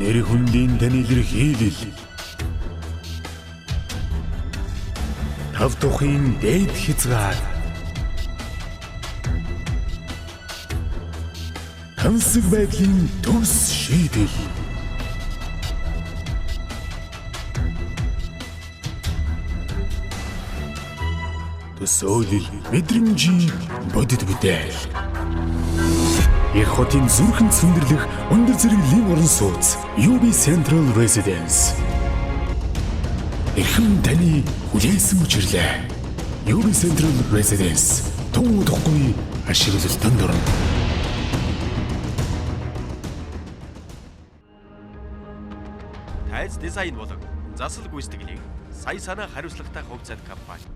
нэр хүндийн тань илэрхийлэл. Тав тухын дээд хязгаар. Тансаг байдлын төгс шийдэл. Төсөөлөл мэдрэмжийн бодит бүтээл. Их хотын зүрхэнд цэндэрлэх өндөр зэрэглэлийн орон сууц UB Central Residence. Эрхэм таны хүлээсэн учирлээ. UB Central Residence тун удахгүй ашиглалтанд орно. Тайз дизайн болон засал гүйцэтгэлийг сая санаа хариуцлагатай хувьцаат компани.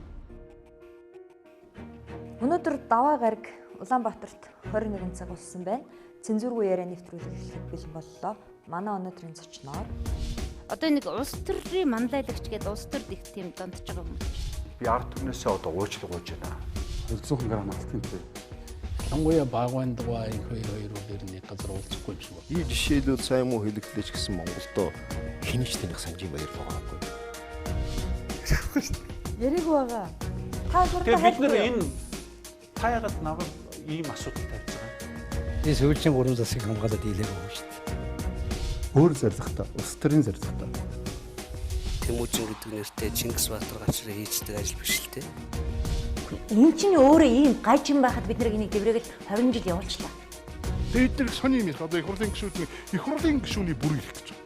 Өнөөдөр даваа гараг Улаанбаатарт 21 цаг болсон байна. Цензургүй яриа нэвтрүүлэг эхлэх бэлэн боллоо. Манай өнөөдрийн зочноор одоо нэг улс төрийн манлайлагч гэдэг улс төрд их тийм донтож байгаа юм. Би ард түмнээсээ одоо уучлал гуйж байна. 200 г малтын тэр. Ялангуяа багвандгаа их хоёр өрөөний газар уулзахгүй юм шиг байна. И жишээлбэл сайн муу хэлэгдлээч гэсэн Монголдо хинэж таних санжийн баяр байгаагүй. яриаг байгаа. Та Тэгээ бид нэр энэ та ягаад намайг ийм асуудал тавьж байгаа. Би сүүлийн 3 засгийг хамгаалаад дийлээгүй шүү дээ. Өөр зоригтой, улс төрийн зоригтой. Тэмүүжин гэдэг нэртэй Чингис Баатар гачраа хийждэг ажил биш л дээ. энэ чинь өөрөө ийм гайчин байхад бид нэг дэврээгэл 20 жил явуулчлаа. Тэгээд тэр сони юм их одоо их хурлын гишүүний бүр ирэх гэж байна.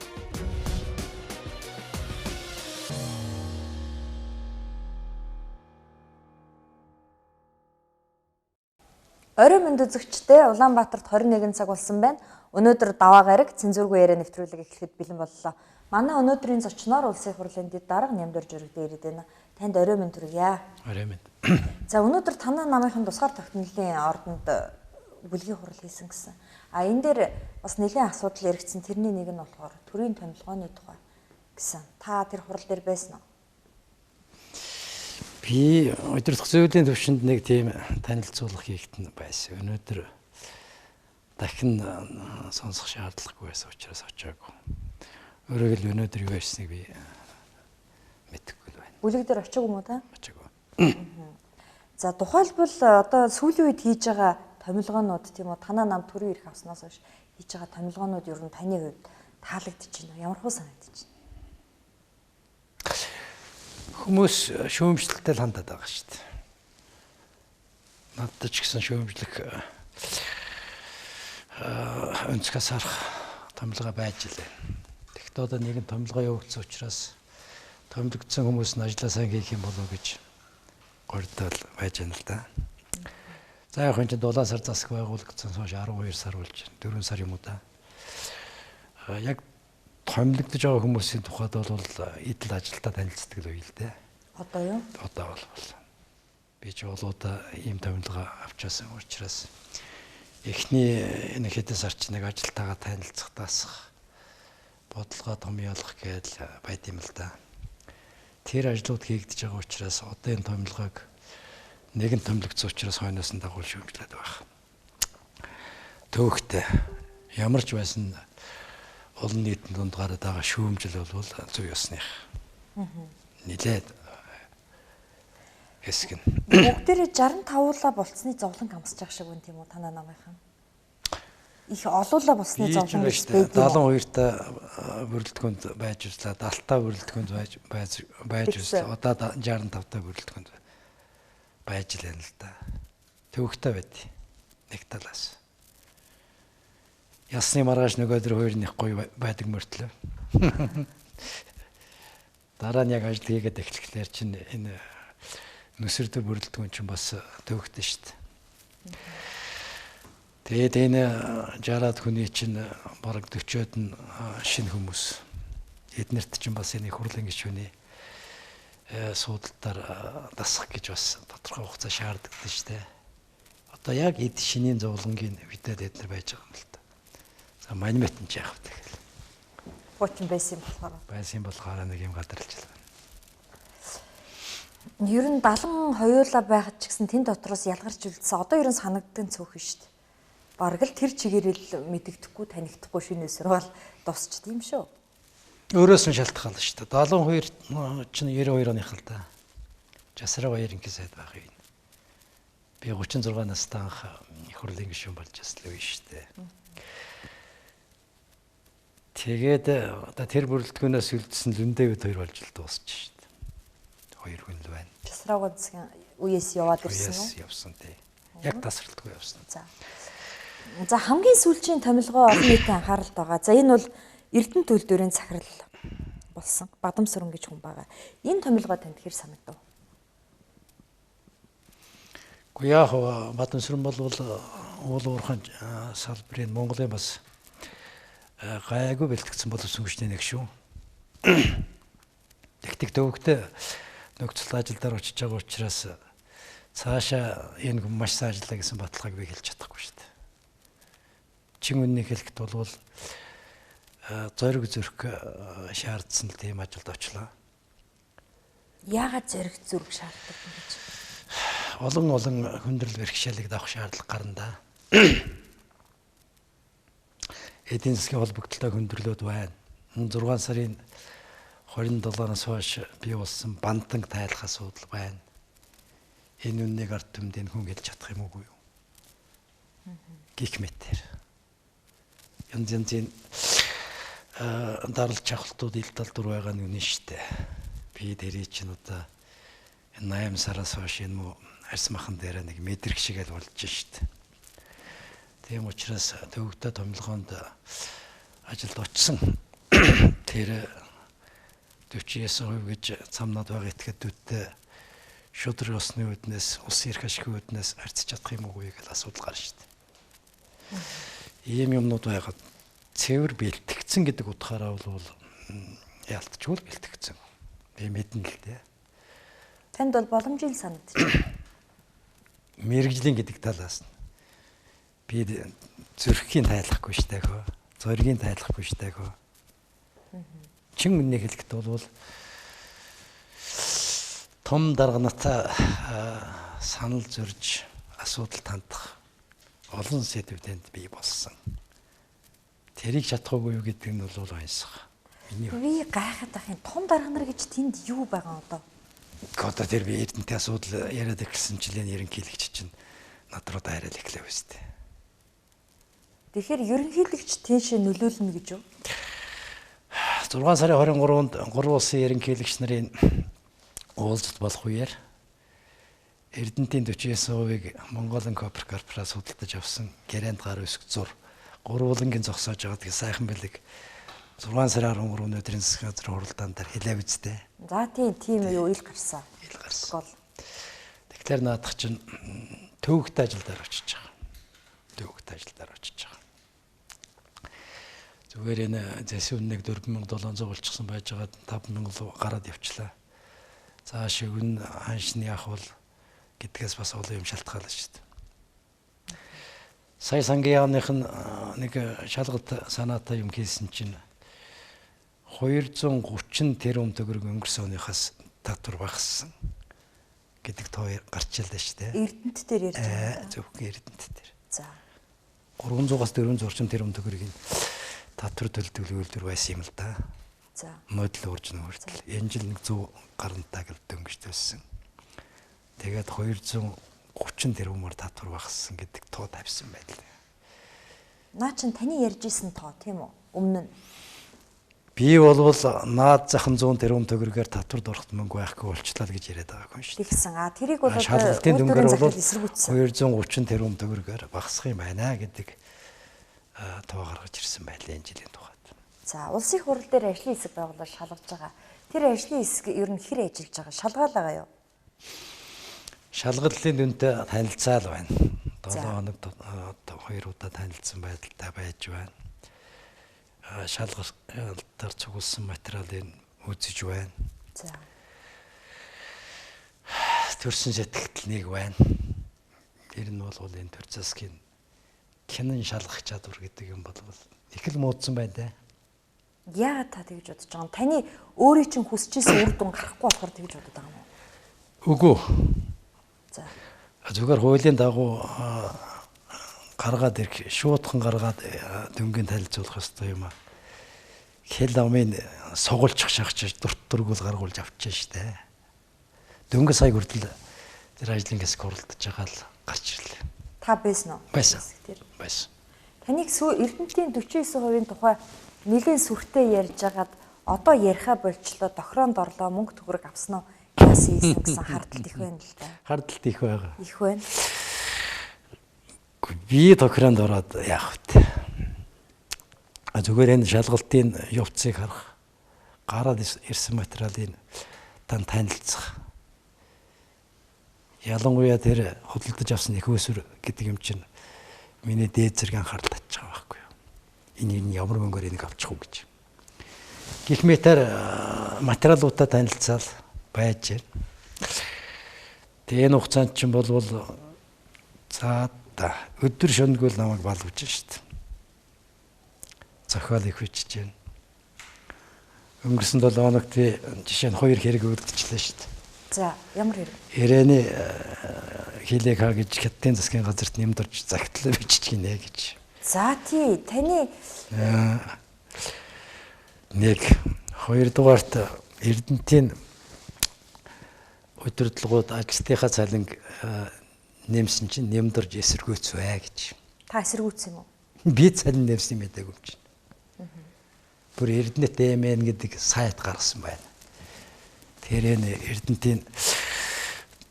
Орой мэнд үзэгчдээ Улаанбаатарт 21 цаг болсон байна. Өнөөдөр даваа гараг цензургүй яриа нэвтрүүлэг эхлэхэд бэлэн боллоо. Манай өнөөдрийн зочноор улсын хурлын дэд дарга Нямдор Жөрөгтэй ирээд байна. Танд орой мэнд хүргье. Орой мэнд. За өнөөдөр танаа намынхан тусгаар тогтнолын ордонд бүлгийн хурал хийсэн гэсэн. А энэ дээр бас нэлийн асуудал эргэцэн тэрний нэг нь болохоор төрийн томилгооны тухай гэсэн. Та тэр хурал дээр байсан уу? Би удирдах зөвлөлийн төвшөнд нэг тийм танилцуулга хийхэд байсан. Өнөөдөр дахин сонсох шаардлагагүй байсан учраас очиагүй. Өөрөөр хэл өнөөдөр юу ярьсныг би мэдэхгүй байна. Бүлэг дээр очиагүй юм уу та? Очиагүй. За тухайлбал одоо сүүлийн үед хийж байгаа томилгоонууд тийм үү танаа нам төрийн ирэх авснаас хойш хийж байгаа томилгоонууд ер нь таны хувьд таалагдчих байна уу? Ямар хөө санагдчих байна? Хүмүүс шүүмжлэлтэй л хандаад байгаа шүү дээ. Надад ч гэсэн шүүмжлэх өнцгөөс харах томилгоо байж лээ. Тэгэхдээ одоо нэгэн томилгоо явуулсан учраас томилогдсон хүмүүс нь ажлаа сайн хийх юм болов гэж гордол байж байна л да. За яг энэ дулаан сар засаг байгуулагдсан хойш 12 сар болж 4 сар юм уу да. Яг томилогдож байгаа хүмүүсийн тухайд бол идэл ажилдаа танилцдаг л үйл дээ. Одоо юу? Одоо бол би ч болоодаа ийм томилгоо авчаасан учраас эхний энэ хэдэн сар ч нэг ажилтаагаа танилцах, даасах, бодлогоо томьёолох гэж байд юм л да. Тэр ажлууд хийгдэж байгаа учраас одоо энэ томилгоог нэгэн томилогдсон учраас хойноос нь дагуул шүүмжлээд байх. Төөхтэй ямар ч байсан олон нийтийн дунд гараад байгаа шүүмжил бол зөв ёсных. Нилээд хэсэг нь. Бүгдээрээ 65-уулаа болцсны зовлон амсаж байгаа шиг байна тийм үү танаа намынхан. Их олуулаа болсны зовлон гэж байдаг. 72-та бүрэлдэхүүнд байж үзлээ, 70-та бүрэлдэхүүнд байж үзлээ. Одоо 65-та бүрэлдэхүүнд байж л байна л да. Төвөгтэй байд. Нэг талаас. Ясны маргааш нөгөө дөр хоёр нэг гоё байдаг мөртлөө. Дараа нь яг ажил хийгээд эхлэхлээр чинь энэ нүсэрдэр бүрэлдэхүүн чинь бас төвөгтэй шүү дээ. Тэгээд энэ 60-аад хүний чинь бараг 40-од нь шинэ хүмүүс. Эднэрт чинь бас энэ хурлын гишүүний суудалтаар дасах гэж бас тодорхой хугацаа шаарддаг шүү дээ. Одоо яг эд шинийн зовлонгийн үедээ эднэр байж байгаа юм л да. За манимет нь яах вэ тэгэл. Бочин байсан юм болохоор. Байсан юм болохоор нэг юм гадарлаж байна. Ер нь 70 хоёулаа байхад ч гэсэн тэн дотроос ялгарч үлдсэн. Одоо ер нь санагддаг цөөхөн шүү дээ. Бараг л тэр чигээрэл мэдэгдэхгүй танигдахгүй шинэ өсөр бол дуусч тийм шүү. Өөрөөс нь шалтгаална шүү дээ. 72 чинь 92 оных л да. Жасраа ерөнхий сайд байх юм. Би 36 настай анх их хурлын гишүүн болж яслаа үе шүү дээ. Тэгээд одоо тэр бүрэлдэхүүнээс үлдсэн Лүндэвэд 2 болж л дуусч шүү дээ. 2 хүн л байна. Жасраагийн засгийн үеэс яваад ирсэн үү? Үеэс явсан тий. Яг тасралтгүй явсан. За хамгийн сүүлийн томилгоо олон нийтийн анхааралд байгаа. За энэ бол Эрдэнэ төлдөрийн захирал болсон. Бадамсүрэн гэж хүн байгаа. Энэ томилгоо танд хэр санагдав? Яг Бадамсүрэн бол уул уурхайн салбарын Монголын бас гайгүй бэлтгэсэн боловсон хүчний нэг шүү. Тэгтэг төвөгтэй нөхцөл ажилдаар очиж байгаа учраас цаашаа энэ хүн маш сайн ажиллаа гэсэн баталгааг би хэлж чадахгүй шүү дээ. Чин үннийг хэлэхэд бол зориг зөрөх шаардсан л тийм ажилд очлоо. Яагаад зориг зөрөх шаарддаг юм гэж? Олон хүндрэл бэрхшээлийг давах шаардлага гарна да. Эдийн засгийн холбогдлолтой хүндрэлүүд байна. 6 сарын 27-наас хойш бий болсон бантанг тайлах асуудал байна. Энэ үннийг ард түмэнд хүн хэлж чадах юм уу юу? Гих мэтэр. Янзын даралт чахалтууд ил талдур байгаа нь үнэн шүү дээ. Би дэрий чинь одоо 8 сараас хойш энэ мө арьс махан дээр нэг мэдрэг шигээл болж шүү дээ. Тийм учраас төвөгтэй томилгоонд ажилд очсон тэр 49% гэж цамнаад байгаа этгээдүүдтэй шудрын усны үүднээс ус ирэх ашигын үүднээс арьцч чадах юм уу гэж асуудал гарна шүү дээ. Ийм юмнууд байгаад цэвэр бэлтгэгдсэн гэдэг утгаараа бол яалтчгүй бэлтгэгдсэн. Би мэднэ л дээ. Танд бол боломжийн санагдчих. Мэргэжлийн гэдэг талаас нь би зөрөхийн тайлахгүй штэ гоо. Зоригийн тайлахгүй штэ гоо. Чин үннийг хэлэхэд бол том дарганатай санал зөрж асуудал тандах олон сэдвүүдэнд бий болсон. Тэрийг чадахгүй юу гэдэг нь бол онцгой. Би гайхаад байх юм. Том дарга нар гэж тэнд юу байгаа одоо? Одоо тэр би Эрдэнэтэй асуудал яриад ирсэн жилийн ерөнхийлөгч чинь над руу дайрал эхлэв үстэй. Тэгэхээр ерөнхийлөгч тийш нөлөөлнө гэж юу? 6 сарын 23-нд 3 улсын ерөнхийлөгч нарын уулзалт болох үеэр Эрдэнэтийн 49%-ийг Монголын Копер корпорац судалдаж авсан гэрээнд гар үсэг зур 3 улангийн зогсоож байгаа гэх сайхан бэлэг 6 сарын 13 өнөөдрийн засгийн газрын хуралдаан дээр хэлээ үздэй. За тийм юу ил гарсан. Ил гарсан. Тэгэхээр наадах чинь төвөгтэй ажилдаар очиж байгаа. Төвөгтэй ажилдаар очиж байгаа. Зүгээр энэ зэсүүннийг 4700 болчихсон байж байгаа 5000 руу гараад явчлаа. Цааш өгн ханшны ах бол гэдгээс бас олон юм шалтгаалж шүү дээ. Сая сангийн яаных нь нэг шалгалт санаатай юм хийсэн чинь 230 тэрбум төгрөг өнгөрсөн оныхаас татвар багассан гэдэг тоо гарч илээ шүү дээ. Эрдэнэт дээр ярьж байгаа. Зөвхөн Эрдэнэт дээр. За. 300-аас 400 орчим тэрбум төгрөгийн татвар төлөвлөлтөөр байсан юм л да. За. Модал уржны хүртэл энэ жил 100 гарантаа гэж дөнгөжтөөсөн. Тэгээд 230 тэрбумаар татвар багассан гэдэг тоо тавьсан байлаа. Наа чин таны ярьж исэн тоо тийм үү? Өмнө нь. Би бол наад захын 100 тэрбум төгрөгөөр татвард орохт мөнгө байхгүй болчлаа гэж яриад байгаа хүн шүү дээ. Тэгсэн. Тэрийг бол шалгалтын дүнгээр бол 230 тэрбум төгрөгөөр багасах юм байна гэдэг тоо гаргаж ирсэн байлаа энэ жилийн тухайд. За, улсын хурал дээр ажлын хэсэг байгуулалт шалгаж байгаа. Тэр ажлын хэсэг ер нь хэр ажиллаж байгаа? Шалгаал байгаа юу? Шалгаллын дүнтэй танилцаал байна. 7 хоногт 2 удаа танилцсан байдалтай байж байна. Шалгалтаар цугулсан материалыг үзэж байна. За. Төрсөн сэтгэл нэг байна. Тэр нь бол энэ төр засгийн хянан шалгах чадвар гэдэг юм бол их л муудсан байна те. Яагаад та тэгж бодож байгаа юм? Таны өөрийн чинь хүсчээсэн үр дүн гарахгүй болохоор тэгж бодож байгаа юм уу? Үгүй. За. Зүгээр хуулийн дагуу гаргаад ирэх, шуудхан гаргаад дөнгөнд танилцуулах хэрэгтэй юм аа. хэл амын сугуулчих шахаж дурт дургуул гаргуулж авчихсан шүү дээ. Дөнгө сая хүртэл тэр ажлын хэсэг хуралдаж байгаа л гарч ирлээ. Та байсан уу? Байсан. Тэр. Байсан. Таныг Эрдэнэтийн 49% тухай нэгэн сүртэй ярьж байгаад одоо яриха болчлоо тохироонд орлоо мөнгө төгрөг авсан уу? Яасан ийсэн гэсэн хардталт их байна л да. Хардталт их байгаа. Их байна. Би тохироонд ороод яах вэ? Зүгээр энэ шалгалтын явцыг харах, гараад ирсэн материалын танилцах. Ялангуяа тэр худалдаж авсан их өсвөр гэдэг юм чинь миний дээд зэрэг анхаарал татж байгаа байхгүй юу. Энэ ямар мөнгөөр энийг авчих уу гэж. Гэх мэтэр материалуудаа танилцаал байж байна. Тэгээ энэ хугацаанд чинь болвол за өдөр шөнөгүй намайг балгаж шүү дээ. Зохиол их бичиж байна. Өнгөрсөн 7 хоногт би жишээ нь 2 хэрэг өргөдчихлээ шүү дээ. За ямар хэрэг? Ирээний хилэг хаа гэж хятадын засгийн газарт нэмдэрж загтлаа бичиж гинэ гэж. За тий таны нэг хоёрдугаарт Эрдэнэтийн удирдлагууд ажилтныхаа цалинг нэмсэн чинь нэмдэрж эсэргүүцвэ гэж. Та эсэргүүцсэн юм уу? Би цалин нэмсэн мэдээгүй юм чинь. Бүр Эрдэнэт эмэн гэдэг сайт гаргасан байна. Тэр энэ Эрдэнэтийн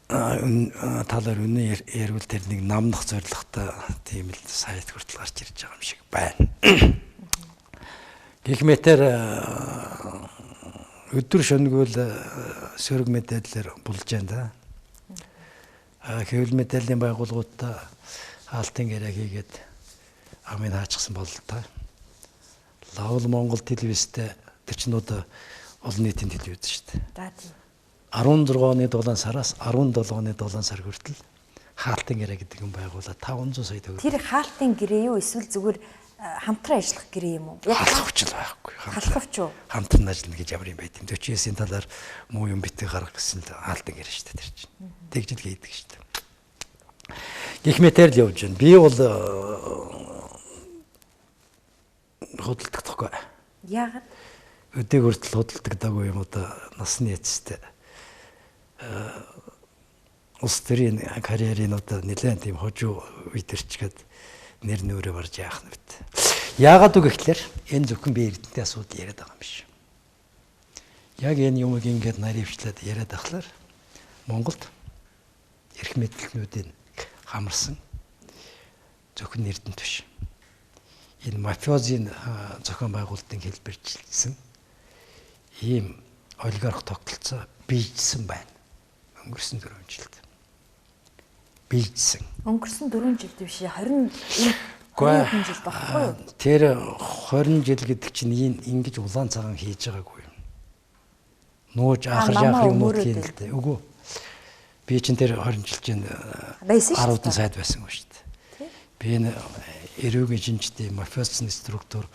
талаар үнэн ярил тэр нэг намнах зорилготой тийм л сайт хүртэл гарч ирж байгаа юм шиг байна. Гэх мэтэр өдөр шөнөгүй сөрөг мэдээлэлээр булж байна да. Хэвлэл мэдээллийн байгууллагуудаа хаалтын гэрээ хийгээд амын хаачихсан бол та. Лавл Монгол телевизтэй тэр чинь одоо олон нийтийн телевиз шүү дээ. За тийм. 16 оны 7 сараас 17 оны 7 сар хүртэл хаалтын гэрээ гэдэг юм байгуулаад 500 сая төгрөг. Тэр хаалтын гэрээ юу эсвэл зүгээр хамтран ажиллах гэрээ юм уу? Халахвч л байхгүй. Халахвч уу? Хамтран ажиллана гэж ямар юм байт юм. 49-ийн талаар муу юм битгий гаргах гэсэн л хаалтын гэрээ шүү дээ тэр чинь. Тэгж л хийдэг шүү дээ. Гэх мэтэр л явж байна. Би бол худалдахдаггүй. Яагаад? Өдөг хүртэл худалдагдаагүй юм одоо насны эцэстэй. Улс төрийн карьерийн одоо нэлээд тийм хожуу үдирчгээд нэр нүрээ барж яах нь бит. Яагаад үг гэхлээр энэ зөвхөн би Эрдэнэтийн асуудал яриад байгаа юм биш. Яг энэ юмыг ингээд наривчлаад яриад ахлаар Монголд эрх мэдлэгнүүдийн хамарсан зөвхөн Эрдэнэт биш. Энэ мафиозын зохион байгуулалтын хэлбэрчилсэн ийм олигарх тогтолцоо бийжсэн байна. Өнгөрсөн 4 жилд. Бийжсэн. Өнгөрсөн 4 жилд биш 20 жил багхгүй юу? Тэр 20 жил гэдэг чинь ингэж улаан цагаан хийж байгаагүй юм. Нууж ахарж явах юмуд хийн л дээ. Үгүй. Би чинь тэр 20 жил чинь 10 сайд байсан юм шүү дээ. Би энэ эрүүгийн шинжтэй мафиозны структур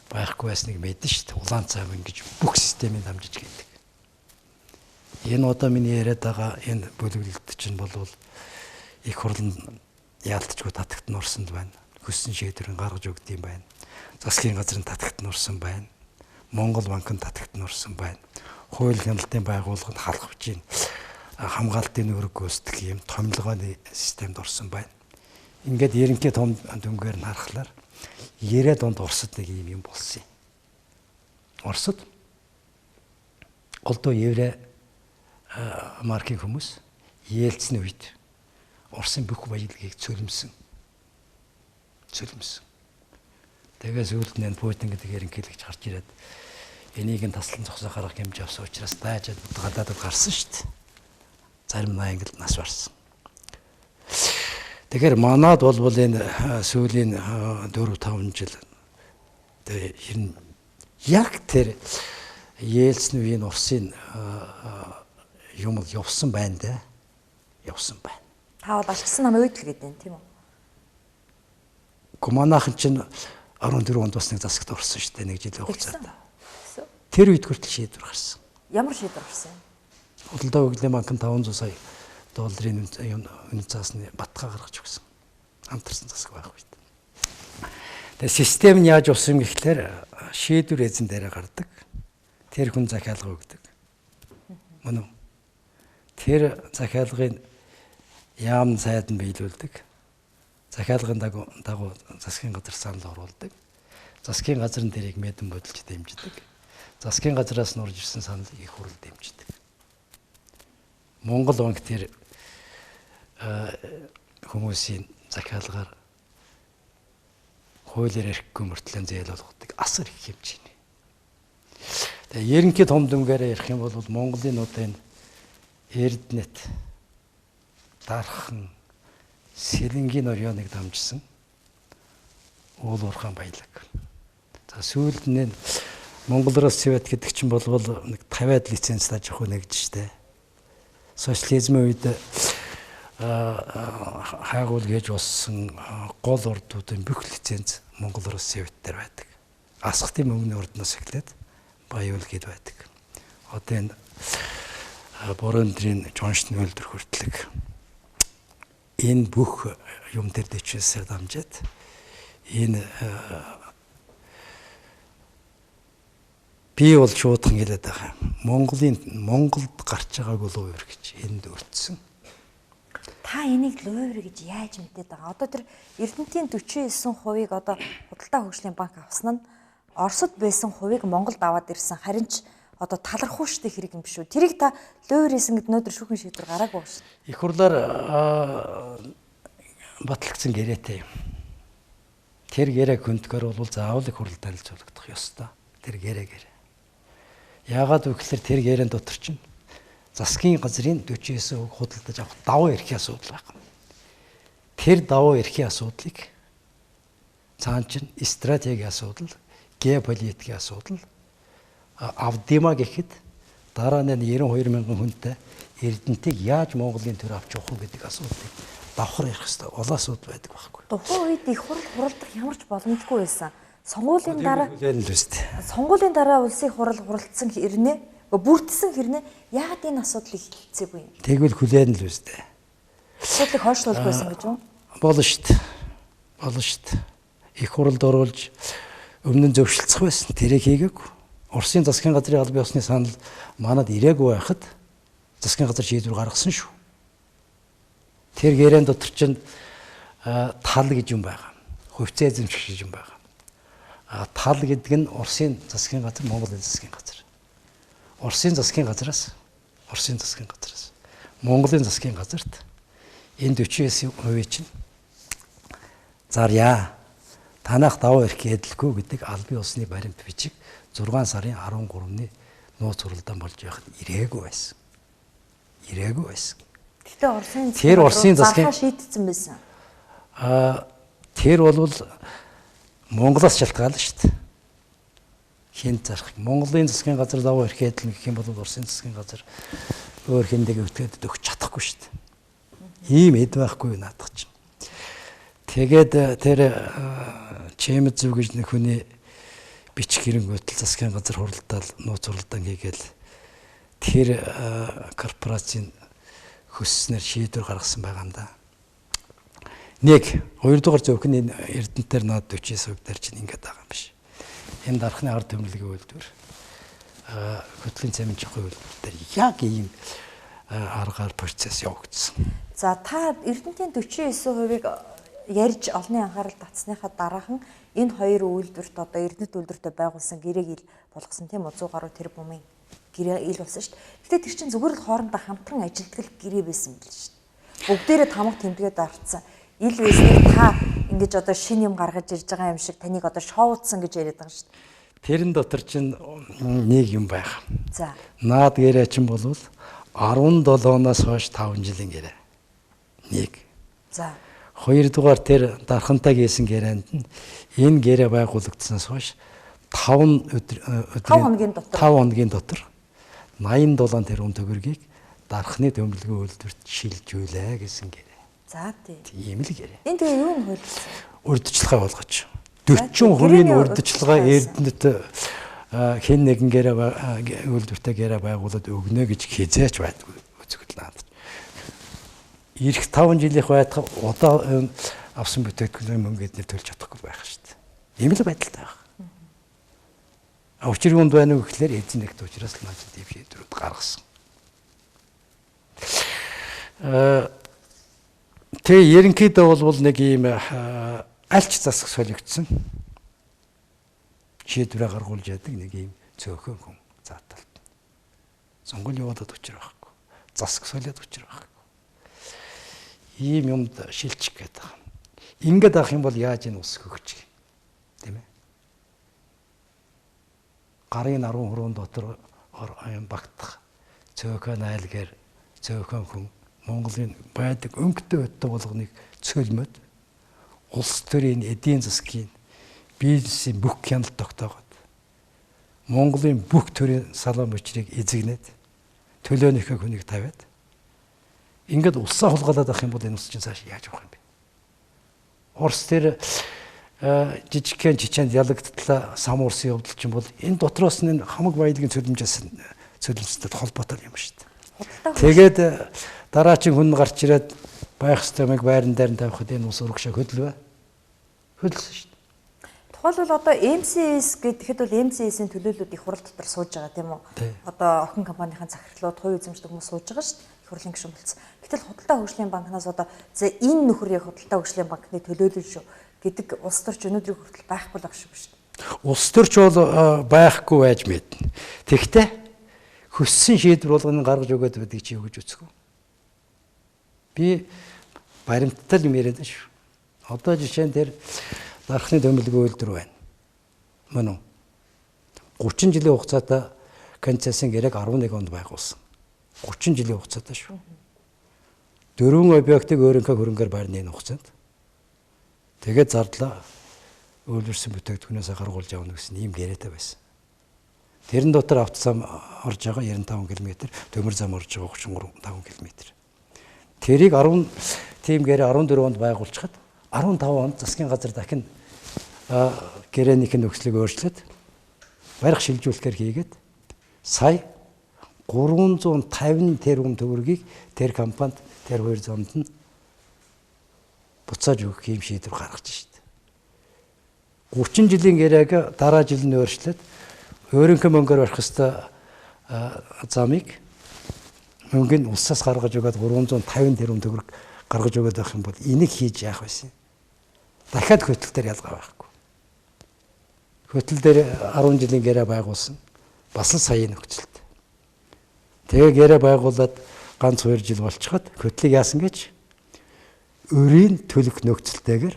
байхгүй байсныг мэдэн шүү дээ. Улаан цав ингэж бүх системийг дамжиж гэдэг. Энэ одоо миний яриад байгаа энэ бүлэглэлт чинь болвол их хурланд яалтчгүй татагт нурсанд байна. Хүссэн шийдвэрийг гаргаж өгд юм байна. Засгийн газрын татагт нурсан байна. Монгол банкнд татагт нурсан байна. Хууль хяналтын байгууллага нь халахвч чинь хамгаалтын үүрэг гүйцэтгэх юм томилгооны системд орсон байна. Ингээд ерөнхий том дүнгээр нь харахаар 90-ад онд Оросд нэг юм болсон юм. Оросд голдуу еврей маркийн хүмүүс Ельцины үед Оросын бүх баялагийг цөлмсөн. Тэгээс үүлд нь Путин гэдэг ерөнхийлөгч гарч ирээд энийг нь таслан зогсоо гаргах хэмжээ авсан учраас daajад гадаадд гарсан шүү дээ. Зарим 80-д нас барсан. Тэгэхээр манад бол энэ сүүлийн 4-5 жил тэр яг тэр Ельцин үеийн Оросын юм явсан байна да. Явсан байна. Та бол алчсан нам үйдэл гэдэг юм тийм үү? Гуманахан чинь 14 онд бас нэг засагт орсон шүү дээ нэг жилийн хугацаанд. Тэр үед хүртэл шийдвэр гарсан. Ямар шийдвэр гарсан юм? Худалдаа өглийн банкнд 500 сая долларын үнэ цаасны баталгаа гаргаж өгсөн. Хамтарсан засаг байх үед. Тэгээ систем нь яаж усан гэхлээр шийдвэр эзэн дээрээ гардаг. Тэр хүн захиалга өгдөг. Мөн үү? Тэр захиалгын яам сайд нь биелүүлдэг. Захиалгын дагуу засгийн газар санал оруулдаг. Засгийн газар нь тэрийг мэдэн бодолж дэмждэг. Засгийн газраас нь орж ирсэн саналыг их хурл дэмждэг. Монгол банк тэр хүмүүсийн захиалгаар хуулиар эрхгүй мөртлөө зээл болгодог асар их хэмжээний. Тэгээ ерөнхий том дүнгээр ярих юм бол Монголын одоо энэ Эрдэнэт дархан Сэлэнгийн орёныг дамжсан уул уурхаан баялаг. За сүүлд нь Монгол Рус Совет гэдэг чинь болвол нэг 50-аад лиценз тааж авах нэгж штэ. Социализмын үед хайгуул гэж болсон гол ордуудын бүх лиценз Монгол Рус Совет дээр байдаг. Асхтын мөнгөний ордноос эхлээд Баяул гээд байдаг. Одоо энэ Борондрын Жоншны үйлдвэр хүртэлэг энэ бүх юм дээр дэвшээсээр дамжаад энэ би бол шуудхан хэлээд байгаа. Монголд гарч байгааг бол уур гэж энд өртсөн. Та энийг луйвэр гэж яаж мэдээд байгаа? Одоо тэр Эрдэнэтийн 49%-ийг одоо Худалдаа хөгжлийн банк авсан нь Оросд байсан хувийг Монголд аваад ирсэн. Харин ч одоо талархуу штэ хэрэг юм биш үү? Тэрийг та луйвэрсэн гэд өнөөдөр шүүхэн шийдвэр гараагүй шүү. Их хурлаар батлагдсан гэрээтэй юм. Тэр гэрээ хөндгөр бол заавал их хурлд танилцуулагдах ёстой. Тэр гэрээгээр. Яагаад вэ гэхээр тэр гэрэн дотор чинь засгийн газрын 49% худалдаж авах давуу эрхийн асуудал байна. Тэр давуу эрхийн асуудлыг цаан чинь стратегийн асуудал, геополитикийн асуудал авдимаа гэхэд дараа нь 92 мянган хүнтэй Эрдэнэтийг яаж Монголын төр авч явах вэ гэдэг асуудлыг давхар ярих хэрэгтэй. Олон асуудал байдаг байхгүй. Тухайн үед их хурл хуралдах ямар ч боломжгүй байсан. Сонгуулийн дараа Сонгуулийн дараа улсын хурал хуралдсан хэрнээ бүрдсэн хэрнээ яагаад энэ асуудлыг хэлцээгүй юм? Тэгвэл хүлээн л үстэй. Асуудлыг хойшлуулах байсан гэж үү? Болно шүү дээ. Болно шүү дээ. Их хуралд оруулж өмнө нь зөвшөлдсөх байсан. Тэрийг хийгээгүй. Оросын засгийн газрын албан ёсны санал манад ирээгүй байхад засгийн газар шийдвэр гаргасан шүү. Тэр гэрэн дотор чинь тал гэж юм байгаа. Хувьцаа эзэмших гэж юм байгаа. Тал гэдэг нь Оросын засгийн газар, Монголын засгийн газар. Оросын засгийн газараас Монголын засгийн газарт энэ 49% чинь зарья. Танах даваа эрх эдэлгүй гэдэг албан ёсны баримт бичиг 6 сарын 13-ны нууц хуралдаан болж байхад ирээгүй байсан. Гэтэ Оросын засгийн шийдсэн байсан. Тэр бол Монголоос шалтгаална шүү дээ. Хин зарах. Монголын засгийн газар даваа эрх эдэлнэ гэх юм бол Оросын засгийн газар өөр хиндэг өвтгөд өгч чадахгүй шүү дээ. Ийм эд байхгүй наадах чинь. Тэгээд тэр Чемэд зүг гэж нэг хүний бичих хэрэнгүүтэл засгийн газар хуралдаал нууц хуралдаан хийгээл тэр корпорацийн хөсснээр шийдвэр гаргасан байгаа юм да. Нэг хоёрдугаар зөвхөн энэ Эрдэнэтээр наад 49% дээр чинь ингэж байгаа юм биш. Энэ дархны ард түмлэгийн үйлдвэр хөтлийн цамын чихгүй үйлдвэр дээр яг ийм аргаар процесс явагдсан. За та Эрдэнэтийн 49%-ийг ярьж олонний анхаарал татсныхаа дараахан энэ хоёр үйлдвэрт одоо Эрдэнэт үйлдвэртээ байгуулсан гэрээг ил болгосон тийм үү 100 гаруй тэрбумын гэрээ ил болсон шүү дээ. Гэтэ тэр чинь зүгээр л хоорондоо хамтран ажилтгал гэрээ байсан юм л шүү дээ. Бүгдээрээ тамга тэмдгээд авцсан. Ил байсныг та ингэж одоо шин юм гаргаж ирж байгаа юм шиг таныг одоо шоудсан гэж яриад байгаа шүү дээ. Тэрэн дотор чинь нэг юм байх. За. Наад гэрээ чинь бол 17-оноос хойш 5 жилийн гэрээ. Нэг. За. Хоёрдугаар тэр дархантай хийсэн гэрээнд нь энэ гэрээ байгуулагдсанаас хойш 5 хоногийн дотор 87 тэрбум төгрөгийг дархны төмөлгөө үйлдвэрт шилжүүлээ гэсэн гэрээ. За тийм л гэрээ. Энэ тэгээ юу нь хөлсөн? Урьдчилгаа болгож. 40% урьдчилгаа Эрдэнэт хэн нэгэн гэрээ үйлдвэртэй гэрээ байгуулад өгнө гэж хизээч байдгүй үзэгдэл наад. Ирэх 5 жилийнх байтах удаа авсан бүтээгдэхүүний мөнгө эднэр төлж чадахгүй байх шүү дээ. Ийм л байдалтай байна. Учир юунд байна уу гэхлээр эзэн нэгт учраас л наад тийм шийдвэрүүд гаргасан. Тэгээ ерөнхийдөө бол нэг ийм альч засаг солигдсон шийдвэрээ гаргуулж яадаг нэг ийм цөөхөн хүн зааталт. Сонгол явуулаад учир байхгүй. Засаг солиод учир байхгүй. Ийм юмд шилжих гээд байгаа. Ингээд авах юм бол яаж энэ ус хөгжих тийм ээ? Гарын 10 хөрөн дотор багтах цөөхөн айлгаар цөөхөн хүн Монголын байдаг өнгөтэй өттэй болгоныг цөлмөд улс төрийн эдийн засгийн бизнесийн бүх хяналт тогтоогод Монголын бүх төрлийн салбар мөчрийг эзэгнээд төлөөнийхөө хүнийг тавиад ингээд улсаа хулгайлаад авах юм бол энэ ус чинь цааш яаж явах юм бэ? Орос тэр жижигхэн чичээнд ялагдтлаа самуурсан явдал чинь бол энэ дотроос нь хамаг баялагын цөлмөстэй холбоотой юм шүү дээ. Тэгээд дараачин хүн гарч ирээд байх стомыг байран дээр нь тавихад энэ ус урагшаа хөдлөө. Хөдлсөн шүү дээ. Тухайлбал одоо MCS гэхэд бол MCS-ийн төлөөлөлүүд их хурал дотор сууж байгаа тийм үү? Одоо охин компанийн захирлууд, хувь эзэмшдэг хүмүүс сууж байгаа шүү дээ. Их хурлын гишүүн болцсон. Гэтэл худалдаа хөгжлийн банкнаас одоо энэ нөхөр яг худалдаа хөгжлийн банкны төлөөлөл шүү гэдэг улс төрч өнөөдрийг хүртэл байхгүй л агш шүү дээ. Улс төрч бол байхгүй байж мэднэ. Тэгвэл хөссөн шийдвэр болгоно гаргаж өгöd байдгийг чи өгж үзэхгүй. Би баримттай юм яриад шүү. Одоо жишээ нь тэр дархны төмөлгөө үйлдвэр байна. Мөн үү? 30 жилийн хугацаатай концессийн гэрээг 11 онд байгуулсан. 30 жилийн хугацаатай шүү. 4 объектыг өөрийнхөө хөрөнгөөр байрны энэ хугацаанд. Тэгээд зардлаа үйлдвэрсэн бүтээгдэхүүнээс гаргуулж явна гэсэн ийм гэрээтэй байсан. Тэрэн дотор автозам орж байгаа 95 км, төмөр зам орж байгаа 35 км. Тэрийг 10 тийм гэрээ 14 онд байгуулчихад 15 онд засгийн газар дахин гэрээнийх нь нөхцөлийг өөрчлөөд барих шилжүүлэхээр хийгээд сая 350 тэрбум төгрөгийг тэр компанид тэр хоёр замд нь буцааж өгөх юм шийдвэр гаргаж шít. 30 жилийн гэрээг дараа жил нь өөрчлөөд өөрийнхөө мөнгөөр барих ёстой замыг мөнгөний улсаас гаргаж өгөөд 350 тэрбум төгрөг гаргаж өгöd байх юм бол энийг хийж яах вэ? Дахиад хөтөл дээр ялгаа байхгүй. Хөтөл дээр 10 жилийн гэрээ байгуулсан. Бас л саяын нөхцөлт. Тэгээ гэрээ байгуулад ганц 2 жил болчиход хөтлийг яасан гэж өрийн төлөх нөхцөлтэйгээр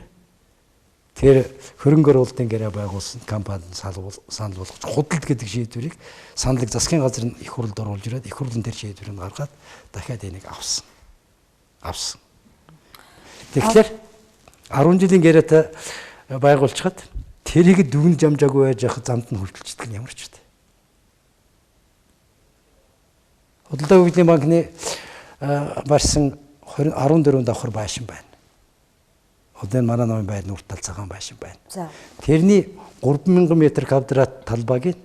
тэр хөрөнгө оруулалтын гэрээ байгуулсан компанид санал болгож худалд гэдэг шийдвэрийг саналыг засгийн газар нь их хурлд оруулж ирээд их хурлын тэр шийдвэрийг гаргаад дахиад энийг авсан. Тэгэхээр 10 жилийн гэрээтэй байгуулчихад тэрийг дүгнж амжаагүй байж явах замд нь хөлтөлчдөг юм ямар ч үстэй. Худалдаа хөгжлийн банкны барьсан 14 давхар байшин байна. Одоо манай намын байр нүрт тал цагаан байшин байна. Тэрний 3000 м2 талбайг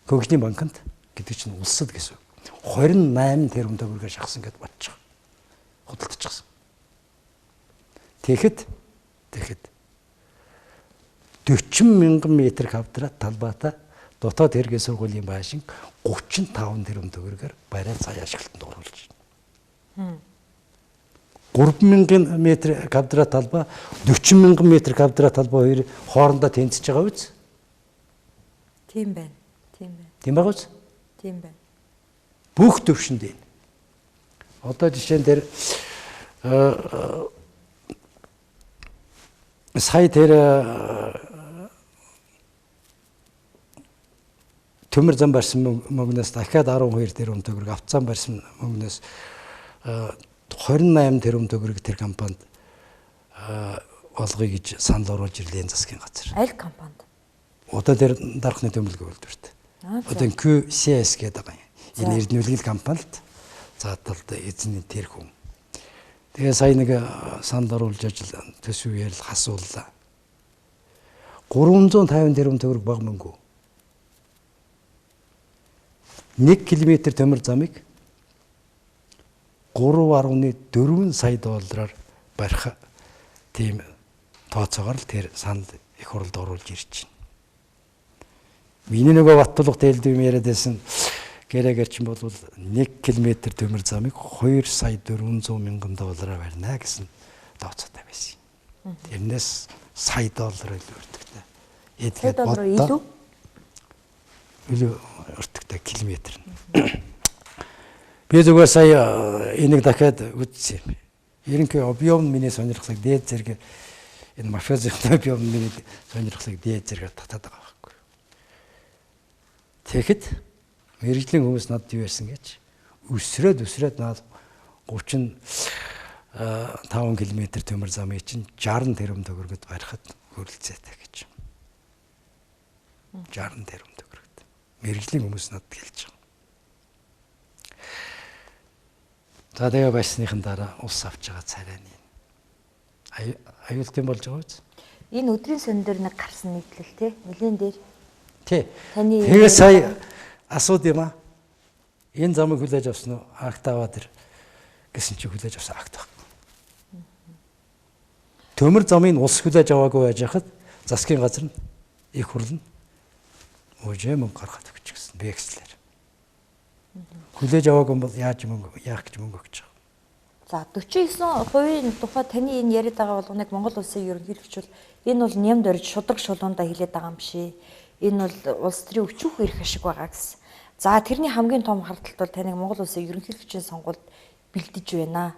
хөгжлийн банкнд гэдэг чинь улсад гэсэн. 28 тэрбум төгрөгөөр шахсан гэдээ бодчих. Худалдчихсан. Тэгэхэд 40,000 м2 талбайтай дотоод хэргийн сургуулийн байшин 35 тэрбум төгрөгөөр бариад сая ашиглалтанд оруулж байна. 3,000 м2 талбай, 40,000 м2 талбай хоёр хоорондоо тэнцэж байгаа үз? Тийм байна. Тийм байгаа үз? Тийм байна. Бүх төвшөнд энэ. Одоо жишээн дээр сая тэр төмөр зам барьсан мөнгнөөс дахиад 12 тэрбум төгрөг, автозам барьсан мөнгнөөс 28 тэрбум төгрөг тэр компанид олгоё гэж санал оруулж ирлээ засгийн газар. Аль компанид? Одоо тэр дархны төмөлгөө үйлдвэрт. Одоо QCS гэдэг байгаа юм. Энэ эрдэнэлгэл компанид зааталд эзний тэр хүн. Тэгээ сая нэг санал оруулж ажил төсөв ярил хасууллаа. 350 тэрбум төгрөг баг мөнгө. 1 км төмөр замыг 3.4 сая доллараар барих тийм тооцоогоор л тэр санал их хурлд оруулж ирж байна. Миний нөгөө Баттулга тэлдэв яриад байсан гэрээгээр чинь бол 1 км төмөр замыг 2 сая 400 мянган доллараар барина гэсэн тооцоотой байсан. Тэрнээс сая доллар өртөгтэй. Сая доллар илүү өртөгтэй километр. Би зүгээр сая энийг дахиад үзсэн юм. Ерөнхий объем миний сонирхлыг дээд зэрэг энэ мафиозын объем миний сонирхлыг дээд зэрэг татаад байгаа байхгүй. Тэгэхэд мэрэгжлийн хүмүүс надад юу ярьсан гэж өсрөөд наад 35 км төмөр замыг чинь 60 тэрбум төгрөгөд барихад хөрөлцөөтэй гэж. 60 тэрбум төгрөгөд. Мэрэгжлийн хүмүүс надад хэлж байгаа. За тэгээ байсныхан дараа ус авч байгаа царайны. Аюултай болж байгаа үз? Энэ өдрийн сон дээр нэг гарсан нийтлэл тий. Нэлийн дээр. Тий. Таны тэгээ сая асууд юм аа. Энэ замыг хүлээж авсан уу? Акт аваад ир гэсэн чи хүлээж авсан акт баг. Төмөр замын ус хүлээж аваагүй байж хахад засгийн газар нь их хурл нь өөжөө мөнгө гаргах гэж гисэн бэкслэр. Хүлээж аваагүй бол яаж яах гэж мөнгө өгч байгаа. За 49% тухай таны энэ яриад байгаа болгоныг Монгол улсын ерөнхийлөгчөл энэ бол нямд орж шудраг шулуундаа хэлээд байгаа юм биш. Энэ бол улс төрийн өчүүх эрх ашиг байгаа гэсэн. За тэрний хамгийн том хардталт бол таныг Монгол улсын ерөнхийлөгчийн сонгуульд бэлдэж байна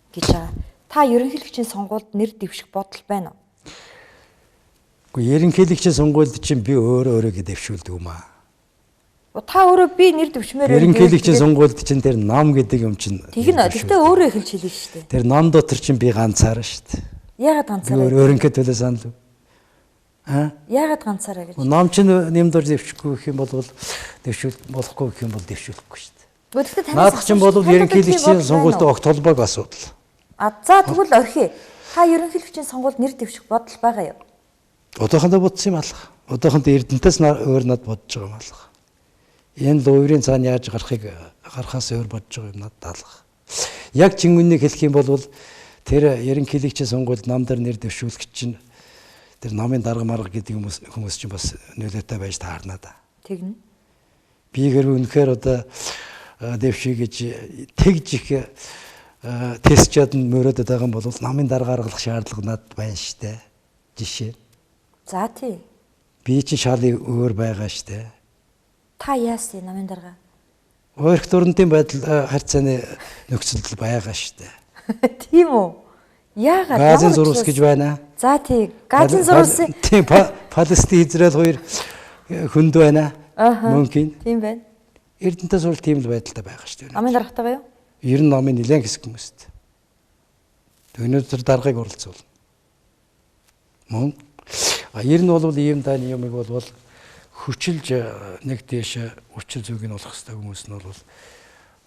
гэж байгаа. Та ерөнхийлөгчийн сонгуульд нэр дэвших бодол байна уу? Гэхдээ ерөнхийлөгчийн сонгуульд чинь би өөрөө дэвшүүлдэг юм аа. Та өөрөө би нэр дэвшмээр ерөнхийлөгчийн сонгуульд чинь тэр нам гэдэг юм чинь. Тэгтээ өөрөө эхэлж хэлнэ шүү дээ. Тэр нам дотор чинь би ганцаараа шүү дээ. Яагаад ганцаараа? Өөрөнгөө төлөө санал. Яагаад ганцаараа гэж? Нам чинь нэмдор дэвшихгүй гэх юм бол дэвшүүл болохгүй гэх юм бол дэвшүүлэхгүй шүү дээ. Наадах чинь бол ерөнхийлөгчийн сонгуульд огт холбоог асуудал. За тэгвэл орхи. Та ерөнхийлөгчийн сонгуульд нэр дэвших бодол байгаа юу? Одоохондоо бодсон юм алах. Одоохондоо Эрдэнтээс өөр над бодож байгаа юм алах. Энэ луурын цаана яаж гарахаас өөр бодож байгаа юм надад алах. Яг чингүнийг хэлэх юм бол тэр ерөнхийлөгчийн сонгуульд нам дээр нэр дэвшүүлэх чинь тэр намын дарга марга гэдэг хүмүүс чинь бас нөлөөтэй байж таарна да. Тэгнэ. Би гэр үнэхээр одоо дэвшиг гэж тэгж их тестчад мөрөөдөд байгаа юм бол намын дарга гаргах шаардлага надад байна штэ. Жишээ. За тий. Би чинь шалын өөр байгаа штэ. Та яасан намын дарга? Өөрх дурнтын байдал харьцааны нөхцөлд байгаа штэ. Тийм үү? Яагаад? Газын зурвас гэж байна. За тий. Газын зурвас. Тийм Палестин Израиль хоёр хүнд байна. Мөнгөний. Тийм байна. Эрдэнтээс бол тийм л байдалтай байгаа штэ. Намын даргатай байна юу? Ер нь намын нэлээд хэсэг хүмүүст. Өнөөдөр даргаыг оролцуулна. Мөн. Ер нь бол ийм дааны юмыг бол хүчилж нэг дэш өчл зүгийг нь олох хэрэгтэй хүмүүс нь бол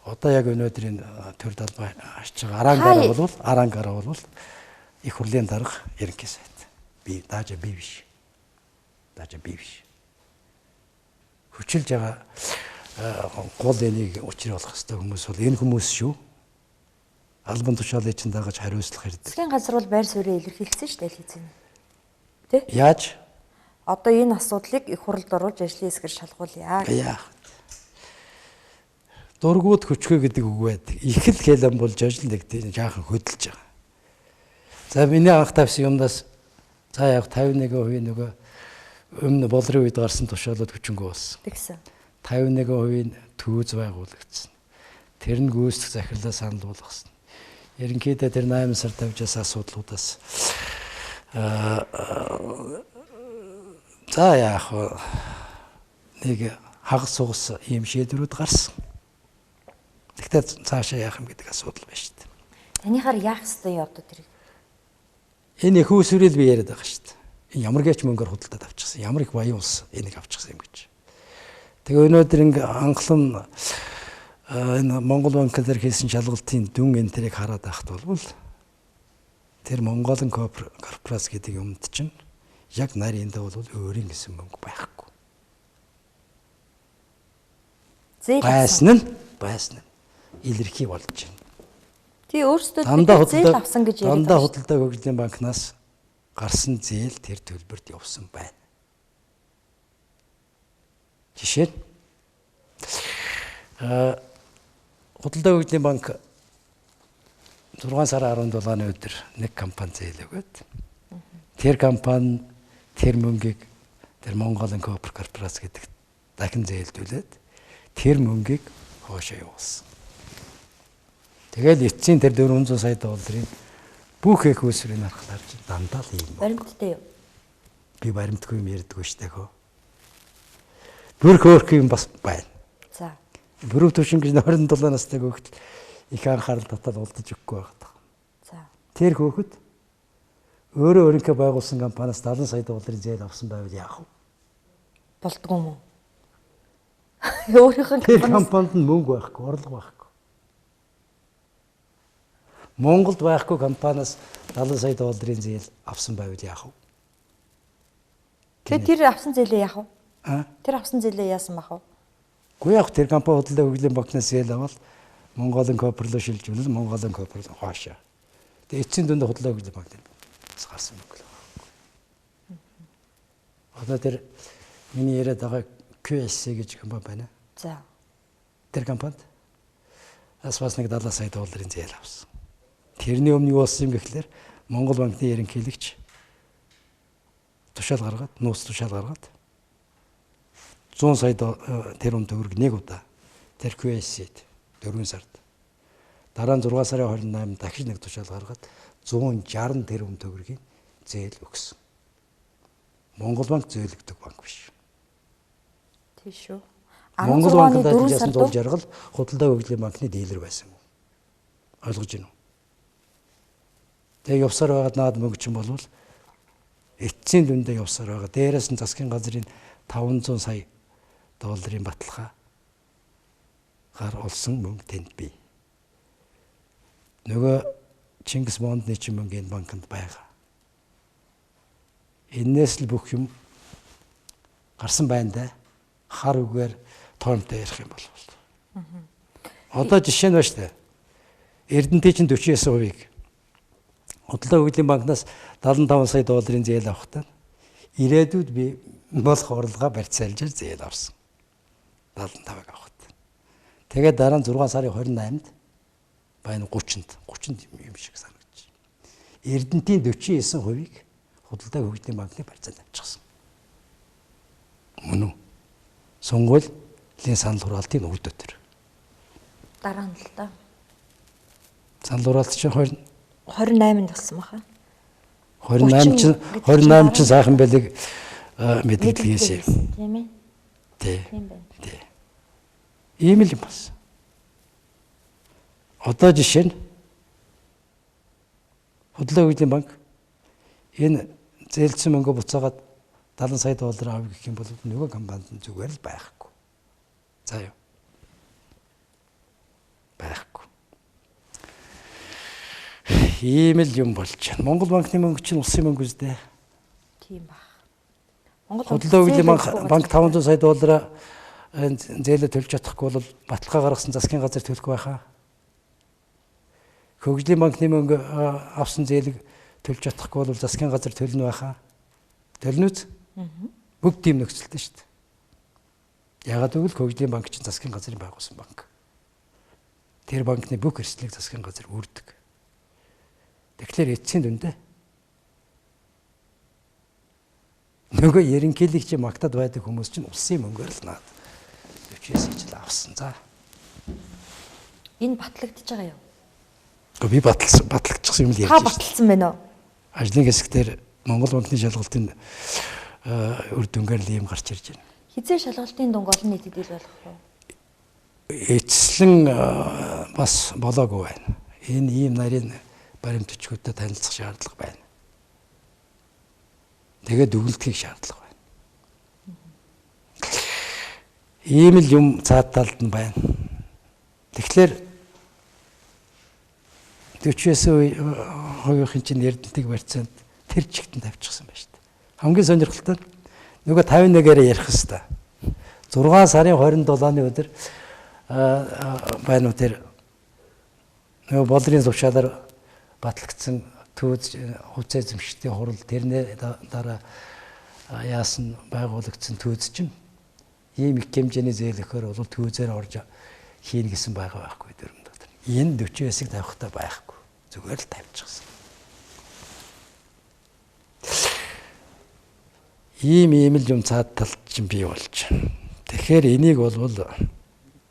одоо яг өнөөдрийн төр далбай ашиж байгаа арангаараа бол их хурлын дарга ерөнхий сайд. Би даажа би биш. Хүчилж байгаа гол энийг учрыг олох хэрэгтэй хүмүүс бол энэ хүмүүс шүү. Албан тушаалыг чинь дагаж хариуцлах хэрэгтэй. Засгийн газар бол байр суурийг илэрхийлсэн шүү дээ хэлцэн. Тэ? Яаж? Одоо энэ асуудлыг их хурлд оруулж ажлын хэсгээр шалгуулъя. Яах. Дургууд хүчгээ гэдэг үг байдаг. Их л хэлэн болж ажил нэгтэй жаахан хөдөлж байгаа. За миний анх тавьсан юмнаас за яг 51% нөгөө өмнө болрын үед гарсан тушаалууд хүчингөө болсон. Тэгсэн. 51% төвөз байгуулагдсан. Тэр нь гүйцэтгэх захирлаа санал болгосон. Ерөнхийдөө тэр 8 сар тавьжаас асуудлуудаас за яах вэ? Нэг хагас сугас ийм шийдвэрүүд гарсан. Тэгтээ цаашаа яах юм гэдэг асуудал байна шүү дээ. Танихаар яах ёстой одоо тэр? Энэ их усрэл би яриад байгаа шүү дээ. Энэ ямар гэч мөнгөөр худалдаад авчихсан. Ямар их баян ус энийг авчихсан юм гэж. Тэгээ өнөөдөр ингээ анхлан энэ Монгол банк дээр хийсэн шалгалтын дүн энэ тэрийг хараад байхад бол тэр Монголын корпорац гэдэг юмд чинь яг нарийнда бол өөрийн гэсэн мөнгө байхгүй. Байсан нь илэрхий болж байна. Тий өөрсдөө зээл авсан гэж яриад байна. Дандаа худалдаа хөгжлийн банкнаас гарсан зээл тэр төлбөрт явсан байна. Жишээ нь Худалдаа хөгжлийн банк 6 сарын 17-ны өдөр нэг компани зээл өгөөд тэр компани тэр мөнгийг тэр Монголын Копер корпорац гэдэг дахин зээлдүүлээд тэр мөнгийг хоошоо явуулсан. Тэгэл эцсийн тэр 400 сая долларын бүх их усрын харахаар дандаа л юм. Баримттай юу? Би баримтгүй юм ярьдгүй штэ хөө. Бүр хөөрх юм бас байна. За. Бүрөв төвшин гэж 27 настай хөхт их анхаарал татал улдаж өгөхгүй байгаа. За. Тэр хөхөд өөрөө өөрийнхөө байгуулсан компаниас 70 сая долларын зээл авсан байвал яах вэ? Болдгоо юм уу? Өөрийнхөө компанид мөнгө байхгүй, орлого байхгүй. Монголд байхгүй компаниас 70 сая долларын зээл авсан байвал яах вэ? Тэр авсан зээлээ яах вэ? Тэр авсан зээлээ яасан бах вэ? Гэхдээ яг тэр компани худалдаа хөгжлийн банкнаас зээл авал Монголын Копер руу шилжүүлвэл Монголын Копер хаашаа. Тэгээ эцсийн дүнд худалдаа хөгжлийн банкны гарсан мөнгө л байна. Одоо тэр миний яриад байгаа QSC гэж компани байна. За. Тэр компанид бас нэг 70 сая долларын зээл авсан. Тэрний өмнө юу болсон юм гэхлээр Монгол банкны ерөнхийлөгч тушаал гаргаад, нууц тушаал гаргаад 100 сая тэрбум төгрөг нэг удаа тэр QSC-д 4 сард дараа нь 6 сарын 28-нд дахиж нэг тушаал гаргаад 160 тэрбум төгрөгийн зээл өгсөн. Монгол банк зөөлөгдөг банк биш. Тийш үү. Монгол банкнд ажилласан Дул Жаргал худалдаа хөгжлийн банкны дилер байсан. Ойлгож байна уу? Тэгээ явсаар байгаад наад мөнгө чинь болвол эцсийн дүндээ явсаар байгаа. Дээрээс нь засгийн газрын 500 сая долларын баталгаа гар олсон мөнгө тэнд бий. Нөгөө Чингис Бондны чинь мөнгө энэ банкнд байгаа. Энээс л бүх юм гарсан байна да. Хар үгээр тоомтой ярих юм бол. Одоо жишээ нь ба штэ. Эрдэнэтэй чинь 49%-ийг худалдаа хөгжлийн банкнаас 75 сая долларын зээл авахтаа ирээдүйд би болох орлогоо барьцаалж зээл авсан. 75-ыг авахт. Тэгээд дараа нь 6 сарын 28-нд байна 30-нд юм шиг санагдчих. Эрдэнэтийн 49%-ийг худалдаа хөгжлийн банкны барьцаанд авчихсан. Мөн үү? Сонгуулийн санал хураалтын үр дүн. Дараа нь л да. Санал хураалт чинь 28-нд болсон баха. 28 чинь сайхан байлиг мэдээлгээс юм. Тийм ээ. Тийм байна. Ийм л юм бас. Одоо жишээ нь худалдаа хөгжлийн банк энэ зээлдсэн мөнгө буцаагаад 70 сая доллар авъя гэх юм бол нөгөө компанид зүгээр л байхгүй. За юу. Байхгүй. Ийм л юм болж байна. Монгол банкны мөнгө чинь улсын мөнгө үстэй. Тийм баг. Монгол худалдаа хөгжлийн банк 500 сая доллараа зээлээ төлж чадахгүй бол баталгаа гаргасан засгийн газар төлөх байхаа. Хөгжлийн банкны мөнгө авсан зээлийг төлж чадахгүй бол засгийн газар төлнө байхаа. Төлнө үз? Бүгд тийм нөхцөлтэй шүү дээ. Ягаад гэвэл хөгжлийн банк чинь засгийн газрын байгуулсан банк. Тэр банкны бүх эрсдлийг засгийн газар үүрдэг. Тэгэхээр эцсийн дүндээ нөгөө ерөнхийлөгч магтад байдаг хүмүүс чинь улсын мөнгөөр л наад 40-с жил авсан. За. Энэ батлагдчихж байгаа юу? Би батлагдчихсан юм л ярьж байна. Та батлсан байна уу? Ажлын хэсгээр Монгол банкны шалгалтын үр дүнгээр л юм гарч ирж байна. Хизээ шалгалтын дүнг олон нийтэд ил болох уу? Эцэслэн бас болоогүй байна. Энэ ийм нарийн баримт өчгөдөө танилцах шаардлага байна. Тэгээд дүгнэлтийг шаардлага байна. Ийм л юм цаад талд нь байна. Тэгэхээр 40%-ийн чинь эрдэнтийг барьцаанд тэр чигтэн тавьчихсан байна шүү дээ. Хамгийн сонирхолтой нь нөгөө 51-ээр ярих хэвээр. 6 сарын 27-ны өдөр байна уу тэр нөгөө болрын тушаалаар батлагдсан төөз хувьцаа эзэмшигчдийн хурал тэрний дараа яасан байгуулагдсан төөз чинь ийм их хэмжээний зээл өгөхөөр бол төвөзөр орж хийн гэсэн байгаа байхгүй дүрм дотор. Энэ 40 хэсэг тавихтаа байхгүй. Зүгээр л тавьчихсан. Ийм л юм цаад талд чинь бий болж. Тэгэхээр энийг бол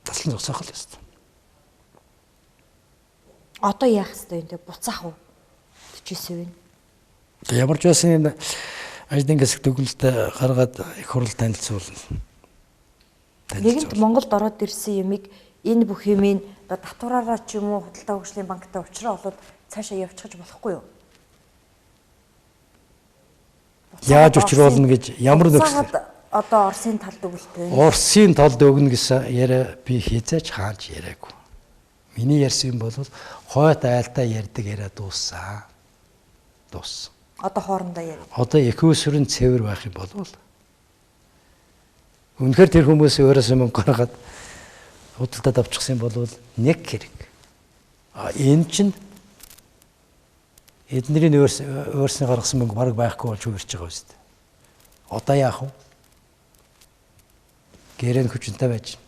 таслан зогсоох л ёстой. Одоо яах ёстой юм те буцаах уу? 49%. Ямар ч байсан ажлын хэсэг төгөлд гаргаад их хурл танилцуулна. Нэгэнт Монголд ороод ирсэн юмыг энэ бүх юмыг татвараараа ч юм уу худалдаа хөгжлийн банктай уулзраа болоод цаашаа явчихж болохгүй юу? Яаж учруулна гэж ямар нөхцөл одоо Оросын талд өгөлтэй. Оросын талд өгнө гэсэн яриа би хязгаарч хааж яриаггүй. Миний ярьсан юм бол хойд айлтаа ярьдаг яриа дууссан. Одоо хоорондоо яа. Одоо экосүрэн цэвэр байх юм бол үнэхээр тэр хүмүүс өөрөөсөө мөнгө гаргаад худалдаад авчихсан бол нэг хэрэг. Энэ чинь эднэрийн өөрснөө гаргасан мөнгө бараг байхгүй болж үрж байгаа үст. Одоо яах вэ? Гэрэн хүчнтэй байж.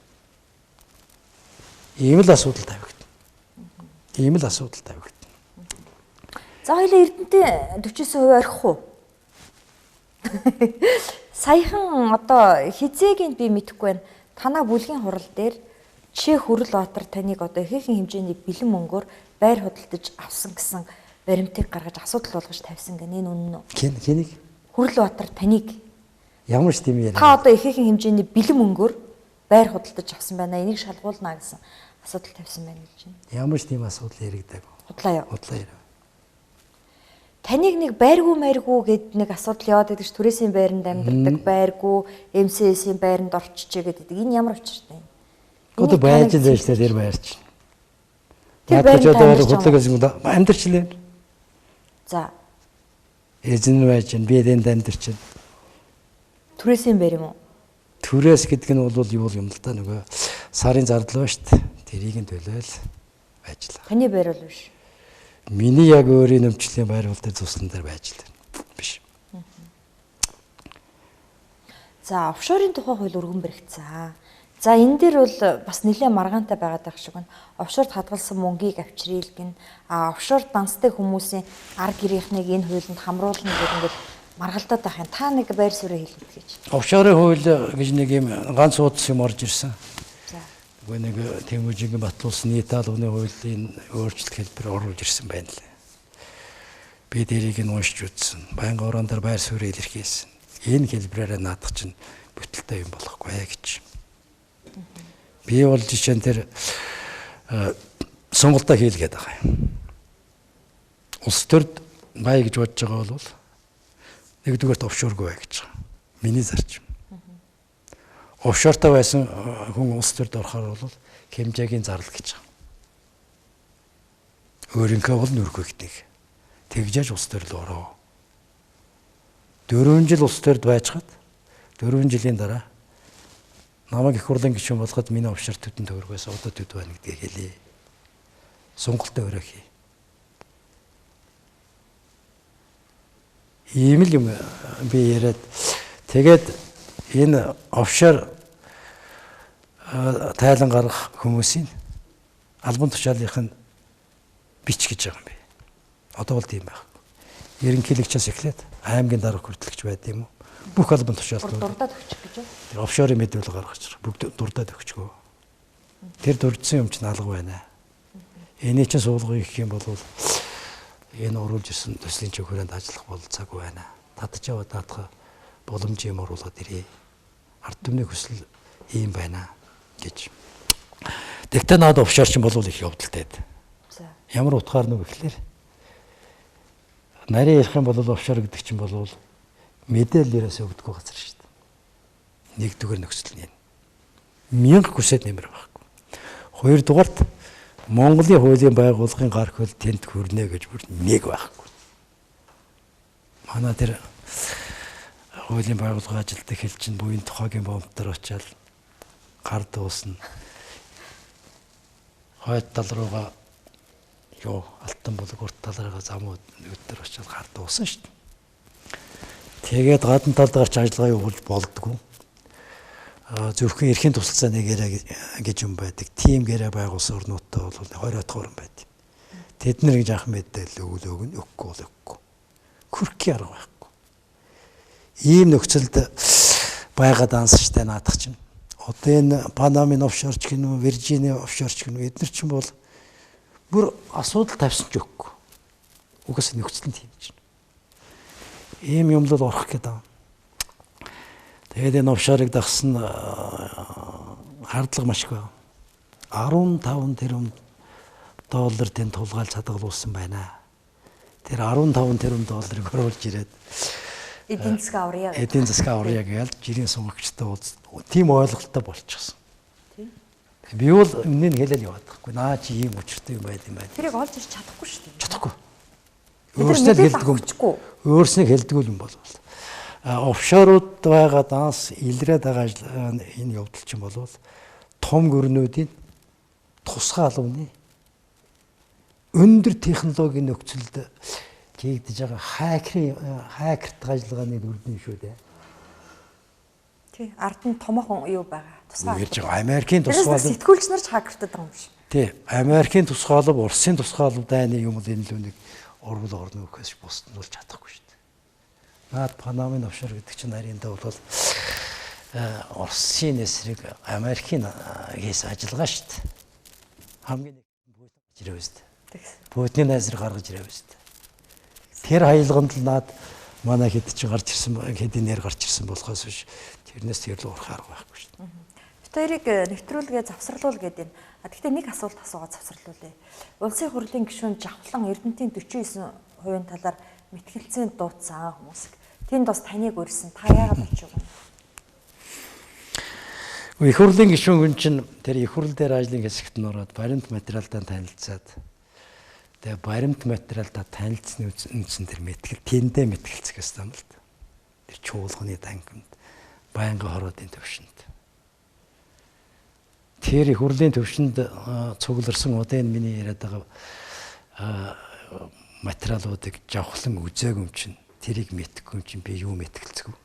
Ийм л асуудал тавигдана. За хоёлаа Эрдэнэтэй 49% орхих уу? Саяхан одоо хизээгийн би мэдэхгүй байна. Танаа бүлгийн хурал дээр Чех Хүрлбаатар таныг одоо ихээхэн хэмжээний бэлэн мөнгөөр байр худалдаж авсан гэсэн баримтыг гаргаж асуудал болгож тавьсан гэнэ. Энэ үнэн үү? Хэнийг? Хүрлбаатар таныг ямар ч тийм яриа. Та одоо ихээхэн хэмжээний бэлэн мөнгөөр байр худалдаж авсан байна. Энийг шалгуулна гэсэн асуудал тавьсан байна гэж байна. Ямар ч тийм асуудал яригдаагүй. Худлаа яа. Таныг нэг байргуу гэд нэг асуудал яваад байдаг ш түрээсийн байранд амьдардаг байргуу МСС-ийн байранд орчичээ гэдэг. Энэ ямар учиртай юм? Одоо байж л байж тэр байрч. Тэр байрч одоо худлаагаас амьдарчлаа. За. Эзэн байж би энд амьдарч. Түрээсийн байр юм уу? Түрээс гэдэг нь бол юу юм л да нөгөө сарын зардал ба штт. Тэрийг нь төлөөл ажиллаа. Таны байр бол биш. Миний яг өөрийн нөмчлийн байр бол тэр цуслан дээр байж л биш. За, офшорын тухай хууль өргөн баригдсан. За, энэ дээр бол бас нэлээд маргаантай байгаад байх шиг байна. Офшорт хадгалсан мөнгийг авчрыйл гин. Офшорт данстай хүмүүсийн ар гэрийнхнийг энэ хуулинд хамруулна гэдэг ингээд маргалдаад байх юм. Та нэг байр суурь хэлээд гэж. Офшорын хууль гэж нэг юм ганц уудас юм орж ирсэн. Гүн нэг Тэмүүжигийн батлуулсан нийт албаны хуулийн өөрчлөлт хэлбэр оруулж ирсэн байна лээ. Би дэрийг нь уншиж үзсэн. Байнгын орон дээр байр суурь илэрхийлсэн. Энэ хэлбэрээр наадах чинь бүтэлтэй юм болохгүй гэж. Би бол жишээ нь тэр сонголтоо хийлгээд байгаа юм. Улс төрд бай гэж бодож байгаа бол нэгдүгээрт офшоргүй бай гэж байгаа. Миний зарчим. Офшортой байсан хүн улс төрд орохоор бол хэмжээгийн зардал гэж байгаа. Өөрийнхөө бол нүргээгдэг. Тэгжээж улс төрд ороо. 4 жил улс төрд байжгаад 4 жилийн дараа намайг их хурлын гишүүн болгоод миний офшор төдөн төгрөгөөс одоо төд байна гэдгийг хэлье. Сонголтоо өрөө хий. Ийм л юм би яриад тэгээд энэ офшор тайлан гаргах хүмүүсийн албан тушаалынх нь бич гэж байгаа юм бэ. Одоо бол тийм байх. Ерөнхийлөгчөөс эхлээд аймгийн дарга хүртэлгч байд юм уу? Бүх албан тушаалд дурдаад өгчих гэж үү? Тэр офшорын мэдүүлэг гаргаж байгаа. Бүгд дурдаад өгчихгөө. Тэр дурдсан юм чинь алга байна. Эний чинь суулгыг гэх юм бол энэ оруулж ирсэн төслийн чөөхөөрөнд ажиллах болцоогүй байна. Татж яваад даатах боломж юм оруулаад ирээ. Ард түмний хүсэл ийм байна гэж. Тэгтээ наад офшор чинь болов их явдалтай. Ямар утгаар нүг гэхлээр нарийн ярих юм бол офшор гэдэг чинь бол мэдээлэл ерөөсөө өгдөггүй газар шүү дээ. Нэгдүгээр нөхцөл нь. 1000 хүсэд нэмэр байхгүй. Хоёрдугаарт Монголын хуулийн байгууллагын гар хөл тэнд хүрнэ гэж бүр нэг байхгүй. Манай тэр хуулийн байгууллага ажилтдаг хэл чинь буян тухайгийн бомбтар очиад гар дуусна. Хойд тал руугаа алтан булаг урт талаараа замууд өдөр очиад гар дуусна шүү дээ. Тэгээд гадна талд гарч ажиллагаа явуулж болдгоо. зөвхөн эрхийн тусалцаа нэгээрээ гэж юм байдаг. Тим гэрээ байгуулсан орнуудтай бол 20 орн байд. Тэд нэр гэж ах мэдээлэл өгөөг нь өгөхгүй бол өгөхгүй. Хүрхий арга байхгүй. Ийм нөхцөлд байгаад ансчтай наадах чинь. Одоо энэ Панамын офшорч гинүү, Виржиний офшорч гинүү эдгээр чинь бол бүр асуудал тавьсан ч өгөхгүй. Угсаа нөхцөл нь тийм чинь. Ийм юм л орох гэдэг. Тэгээд энэ офшорыг дагсан хардлага маш их байна. 15 тэрбум доллар тэнд тулгаалж хадгалуулсан байна. Тэр 15 тэрбум долларыг оруулж ирээд эдийн засаг аврья гэж жирийн сунгагчтай тийм ойлголттой болчихсон. Би бол үннийг хэлэл яваад байхгүй. Наа чи ийм учиртай юм байд юм байна. Тэрийг олж ирч чадахгүй шүү дээ. Чадахгүй. Өөрснөө хэлдэг юм бол офшорууд байгаа данс илрээд байгаа энэ явдал чинь бол том гүрнүүдийн тусгай албаны өндөр технологийн нөхцөлд хийгдэж байгаа хакерт ажиллагааны дүрдэн шүү дээ. Тий, ард нь томоохон юу байгаа. Тусгай Америкийн тусгай сэтгүүлч нар ч хакертад байгаа юм биш. Тий, Америкийн тусгай алба, Оросын тусгай алба дайны юм бол энэ л үнийг ургал орно гэхээс бусд нь бол чадахгүй шүү дээ. Наад Панамын офшор гэдэг чинь нарийнда бол Оросын эсрэг Америкийн хийс ажиллагаа шүү дээ. Хамгийн Путин гарч ирээ шүү дээ. Путины найзар гаргаж ирээ шүү дээ. Тэр хаялганд л наад манай хэд ч гарч ирсэн хэдийн нэр гарч ирсэн болохоос биш тэрнээс тэр л урах арга байхгүй шүү дээ. Битэрийг нэвтрүүлгээ завсарлуул гэдэг. Гэхдээ нэг асуулт асуугаад завсарлуулъя. Улсын хурлын гишүүн Жавхлан Эрдэнэтийн 49% талаар мэтгэлцээ дуудсан хүмүүс. Тэнд бас таныг урьсан. Та яагаад очив вэ? Их хурлын гишүүн чинь тэр их хурл дээр ажлын хэсэгт нь ороод баримт материалдаа танилцаад тэгээ баримт материалдаа танилцсны үндсэн тэр мэтгэл тэндээ мэтгэлцэх ёстой юм л да. Тэр чуулганы тангимд байнгын хороодын төвшөнд. Тэр их хурлын төвшөнд цугларсан одоо энэ миний яриад байгаа материалуудыг Жавхлан үзээгүй юм чинь тэрийг мэдхгүй юм чинь би юу мэтгэлцэх вэ?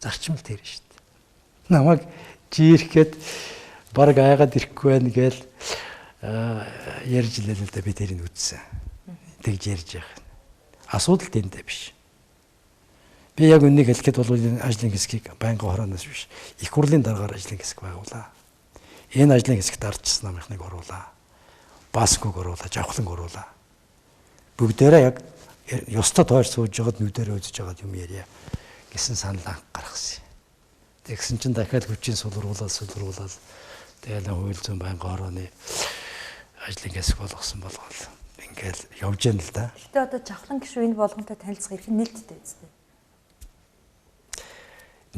Зарчим л тэр шүү дээ. Намайг жирэхэд баг айгаад ирэхгүй байх гээл ярьж илээ л да би тэрийг үзсэн. Тэгж ярьж байгаа. Асуудал тэндээ биш. Би яг үннийг хэлэхэд бол энэ ажлын хэсгийг байнгын хорооноос биш. Их хурлын дараагаар ажлын хэсэг байгуулаа. Энэ ажлын хэсэгт ардчсан намынхныг оруулаа. Басгыг оруулаа, Жавхланг оруулаа. Бүгдээрээ яг ёстой тойр сууж байгаад нүдэрээ үзэж байгаад юм ярья гэсэн санал анх гаргасан. Тэгсэн чинь дахиад хүчин сулруулаад тэгэл хууль зүйн байнгын хорооны ажлын хэсэг болгосон болгоод ингээл явж яана л да. Гэхдээ одоо Жавхлан гишүү энэ болгонтой танилцах эрх нээлттэй үстэй.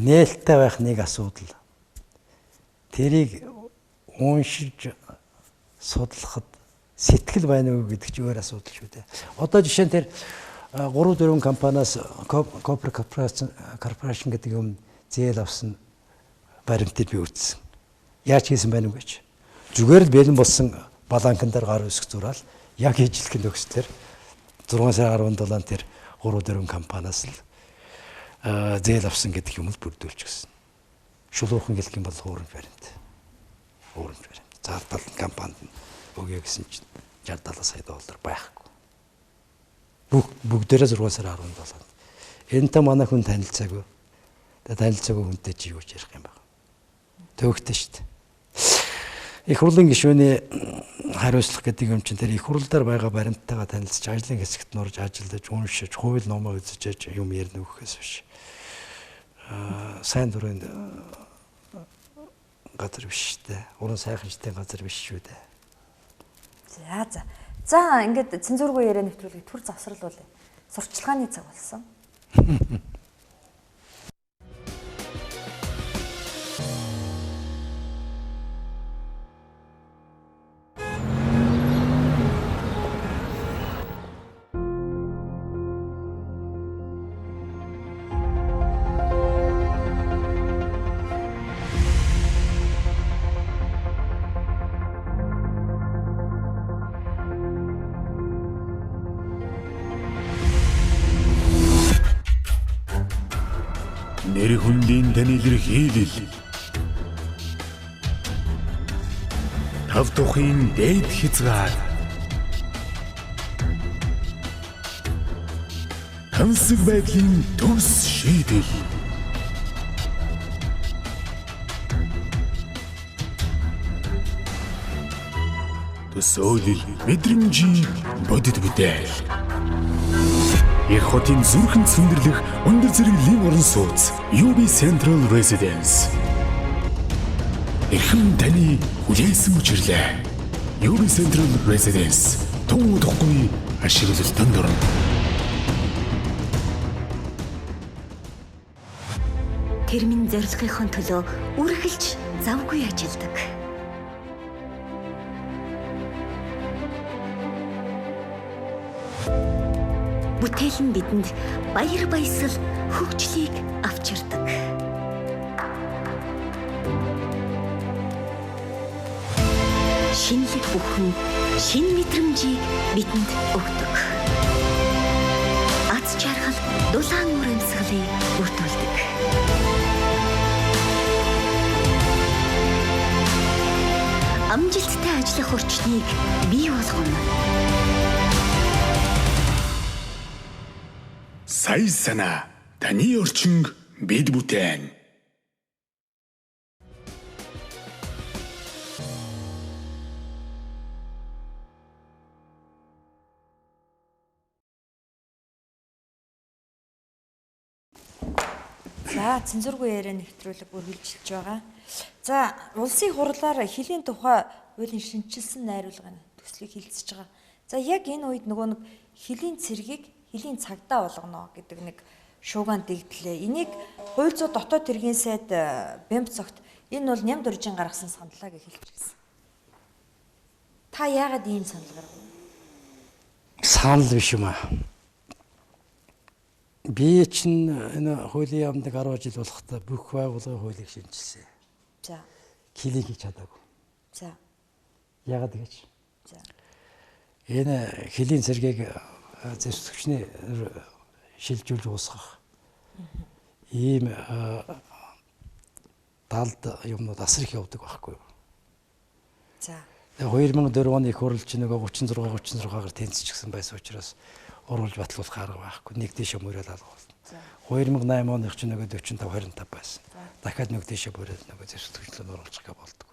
Нээлттэй байх нэг асуудал. Тэрийг уншиж судлахад сэтгэл байна уу гэдэг чинь өөр асуудал шүү дээ. Одоо жишээ нь тэр 3-4 компаниас Copper Corporation гэдэг юм зээл авсан баримтыг би үзсэн. Яаж хийсэн байна уу гэж. Зүгээр л бэлэн болсон баланкан дээр гар үсэх зураал яг ижлэхэн төгслөөр 6 сарын 17-нд тэр 3-4 компаниас л зээл авсан гэдэг юм л бүрдүүлчихсэн. Шулуухан хэлэх юм бол хуурын баримт. Зардал компанид өгье гэсэн чинь 60-70 сая доллар байхгүй. Бүгдээрээ 6 сарын 17-нд. Энэтэй манай хүн танилцаагүй. Танилцаагүй хүнтэй чи юу ч ярих юм байна. Төвөгтэй шүү дээ. Их хурлын гишүүний хариуцлага гэдэг юм чинь тэр их хурл дээр байгаа баримттайгаа танилцж ажлын хэсэгт норж ажиллаж уншиж хууль номоо үзэж юм ярина үхэхээс биш. Сайн дурын газар биш шүү дээ. Уран сайханчдын газар биш шүү дээ. За ингээд цензургүй яриа нэвтрүүлгийг түр завсарлуулъя. Сурчлагын цаг болсон. нэр хүндийн тань илэрхийлэл. Тав тухын дээд хязгаар. Тансаг байдлын төгс шийдэл. Төсөөлөл, мэдрэмжийн бодит бүтээл. Их хотын зүрхэнд цэндэрлэх өндөр зэрэглэлийн орон сууц UB Central Residence. Эрхэм таны хүлээсэн үчирлээ. UB Central Residence тун удахгүй ашиглалтанд орно. Тэр минь зорилгынхон төлөө үргэлж завгүй ажилладаг. Бүтээл нь бидэнд баяр баясгал хөгжлийг авчирдаг. Шинэлэг бүхэн шинэ мэдрэмжийг бидэнд өгдөг. Аз жаргал дулаан үр амьсгалыг бүрдүүлдэг. Амжилттай ажиллах орчныг бий болгоно. Сая санаа таны орчинг бид бүтээн. За цензургүй яриа нэвтрүүлэг үргэлжилж байгаа. За улсын хурлаар хилийн тухай хуулийн шинжилсэн найруулгын төслийг хилцэж байгаа. За яг энэ үед нөгөө нэг хилийн цэргийг хилийн цагдаа болгоно гэдэг нэг шууган дэгдлээ. Энийг хууль зүйн дотоод хэргийн сайд Бямцогт энэ бол ням дөржин гаргасан саналаа гэж хэлж гисэн. Та яагаад ийм санал гаргав? Санал биш юм аа. Би чинь энэ хуулийн яамдаг 10 жил болохтой бүх байгууллагын хуулийг шинжилсэн. За. Хилийг хийж чадаагүй. За. Яагаад гэж? За. Энэ хилийн цэргийг зэвсгчний шилжүүлж уусгах ийм талд юмнууд асар их явдаг байхгүй юу? За. 2004 оны их хурлч нөгөө 36-36-аар тэнцчихсэн байсан учраас оруулж батлуулах арга байхгүй. Нэг дэше мөрөөл алга болсон. 2008 оны чинь нөгөө 45-25 байсан. Дахиад нэг дэше мөрөөл нөгөө зэвсгчлэн оруулах гэх болдог.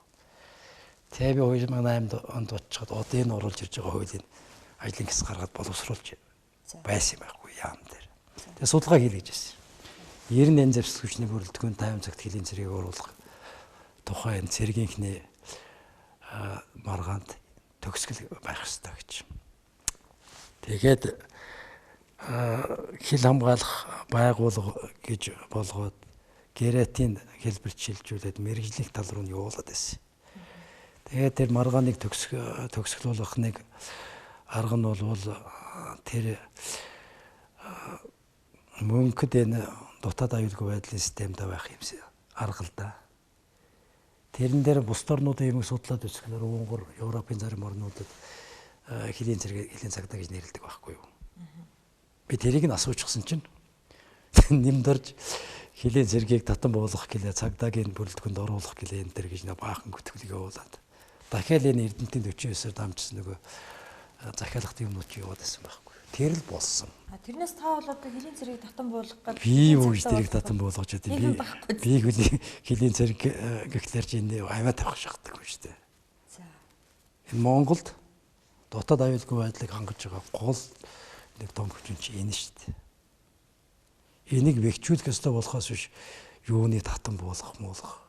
Тэгээ би 2008 онд очиход одоо энэ оруулж ирж байгаа хуулийн ажлын хэс гаргаад боловсруулж байсан байхгүй яам дээр. Тэгээ судалгаа хийлгэж байсан. 90 зэвсгчний бүрэлдэхүүн 50 цагт хилийн цэргийг оруулах тухай энэ цэргийнхний маргаанд төгсгөл байх ёстой гэж. Тэгээд хил хамгаалах байгууллага гэж болгоод гератин хэлбэрт шилжүүлээд мэрэгжлийн тал руу нь явуулаад байсан. Тэгээд тэр маргааныг төгсгөлүүлэх нэг арга нь бол тэр мөнхөд энэ дутаад аюулгүй байдлын системд байх юм арга л да. Тэрэн дээр бус орнуудын юмыг судлаад үзэхээр Унгар, Европын зарим орнуудад хилийн цэрэг, хилийн цагдаа гэж нэрлэдэг байхгүй юу? Би тэрийг нь асуучихсан чинь нэмд орж хилийн цэргийг татан буулгах гэлээ цагдаагийн бүрэлдэхүүнд оруулах гэлээ энэ төр гэж нэг баахан гүтгэлэг явуулаад дахиад энэ Эрдэнэтийн 49-оор дамжсан нөгөө захиалгын юмнууд ч яваад байсан байхгүй. Тэр л болсон. Тэрнээс та бол одоо хилийн цэргийг татан буулгах гэдэг. Би юу гэж тэрийг татан буулгаж байгаа. Би хилийн цэрэг гэхлээр чи энэ аваа тавих шахдаг юм шүү дээ. За. Энэ Монголд дотоод аюулгүй байдлыг хангаж байгаа гол нэг том хүчин чи энэ шүү дээ. Энийг вэгчүүлэх ёстой болохоос биш юуны татан буулгах муулгах.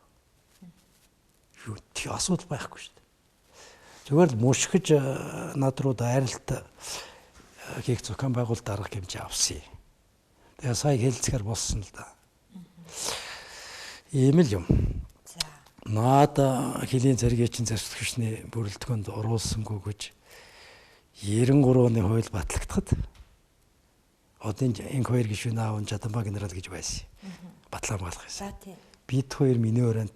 Юу тий асуудал байхгүй шүү дээ. Зүгээр л мушгиж над руу дайралт хийх зохион байгуулалт арга хэмжээ авсан. Тэгээ сая хэлцгээр болсон л да. Ийм л юм. Наад хилийн цэргийн чин зэвсгчний бүрэлдэхүүнд оруулсангүй гэж 93 оны хууль батлагдахад одоо энэ хоёр гишүүн аав Жаданба генерал гэж байсан. Батлан хамгаалах байсан. Бид хоёр миний өрөөнд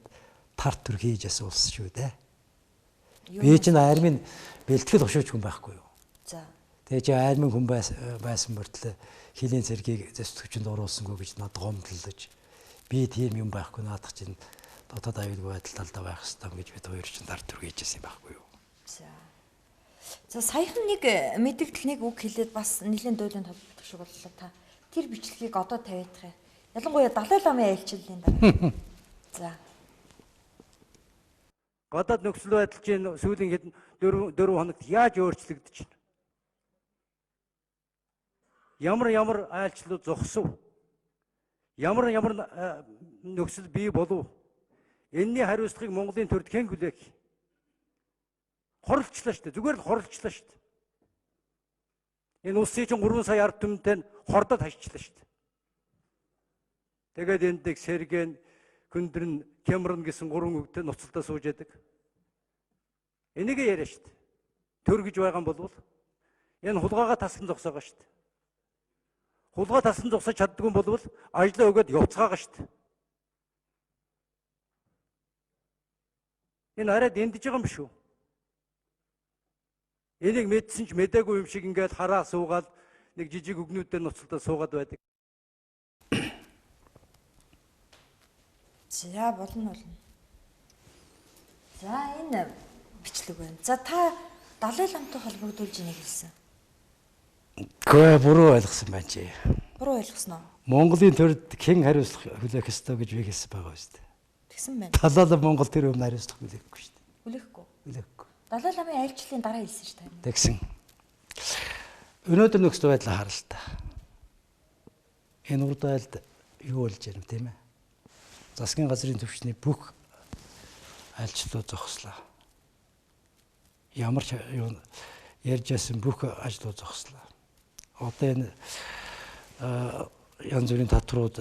тарт төр хийж асуулсан шүү дээ. Би чинь армийн бэлтгэл хошууч хүн байхгүй юу? За. Тэгээ чи армийн хүн байсан мөртлөө хилийн цэргийг зэвсгчэнд оруулсангүй гэж надад гомдлож би тийм юм байхгүй наадах чинь дотоод аюулгүй байдал талдаа байх хэрэгтэй гэж бид хоёр чинь дард түргийжсэн байхгүй юу. За саяхан нэг мэддэг техник үг хэлээд бас нэлийн дуйлын толгойд шиг боллоо та. Тэр бичлэгийг одоо тавиадах юм. Ялангуяа Далай ламын айлчлалын дараа. За. Гадаад нөхцөл байдал чинь сүүлийн 4 хоногт яаж өөрчлөгдөж байна? Ямар айлчлал зогсов? Ямар нөхцөл бий болов? Энэний хариуцлагыг Монголын төрд хэн хүлээх? Хорлцлаа шүү дээ. Зүгээр л хорлцлаа шүү дээ. Энэ улсын чинь 3 сая ард түмэнтэй хордод хашчлаа шүү дээ. Тэгээд энд Сэргэн, Хүндрэн, Кэмрон гэсэн 3 үгтэй нуцалтаа сууж яадаг. Энийг яриа шүү дээ. Төр гэж байгаа юм бол энэ хулгайгаа тасалсан зогсоогоо шүү дээ. Хулгай тасалсан зогсож чаддгүй бол ажлаа өгөөд явцгаагаа шүү дээ. Энэ арай дэндэж байгаа юм биш үү? Энийг мэдсэн ч мэдээгүй юм шиг ингээд хараа суугаад нэг жижиг өгнүүдтэй нуцалтаа суугаад байдаг. За болно. За энэ бичлэг байна. За та Далай ламтай холбогдуулж ийнэ хэлсэн. Гэхдээ буруу ойлгосон байна чи. Буруу ойлгосноо. Монголын төрд хэн хариуцлага хүлээх ёстой гэж би хэлсэн байгаа шүү дээ. Тэгсэн байна. Далай лам Монгол тэр юм хариуцлага хүлээхгүй шүү дээ. Хүлээхгүй. Хүлээхгүй. Далай ламын айлчлалын дараа хэлсэн шүү дээ. Тэгсэн. Өнөөдөр нөхцөл байдлаа хараа л та. Энэ урд айлд юу болж байна тийм ээ? Засгийн газрын төвчний бүх айлчлалууд зогслоо. Ямар ч юу ярьж байсан бүх ажлууд зогслоо. Одоо энэ янз бүрийн татварууд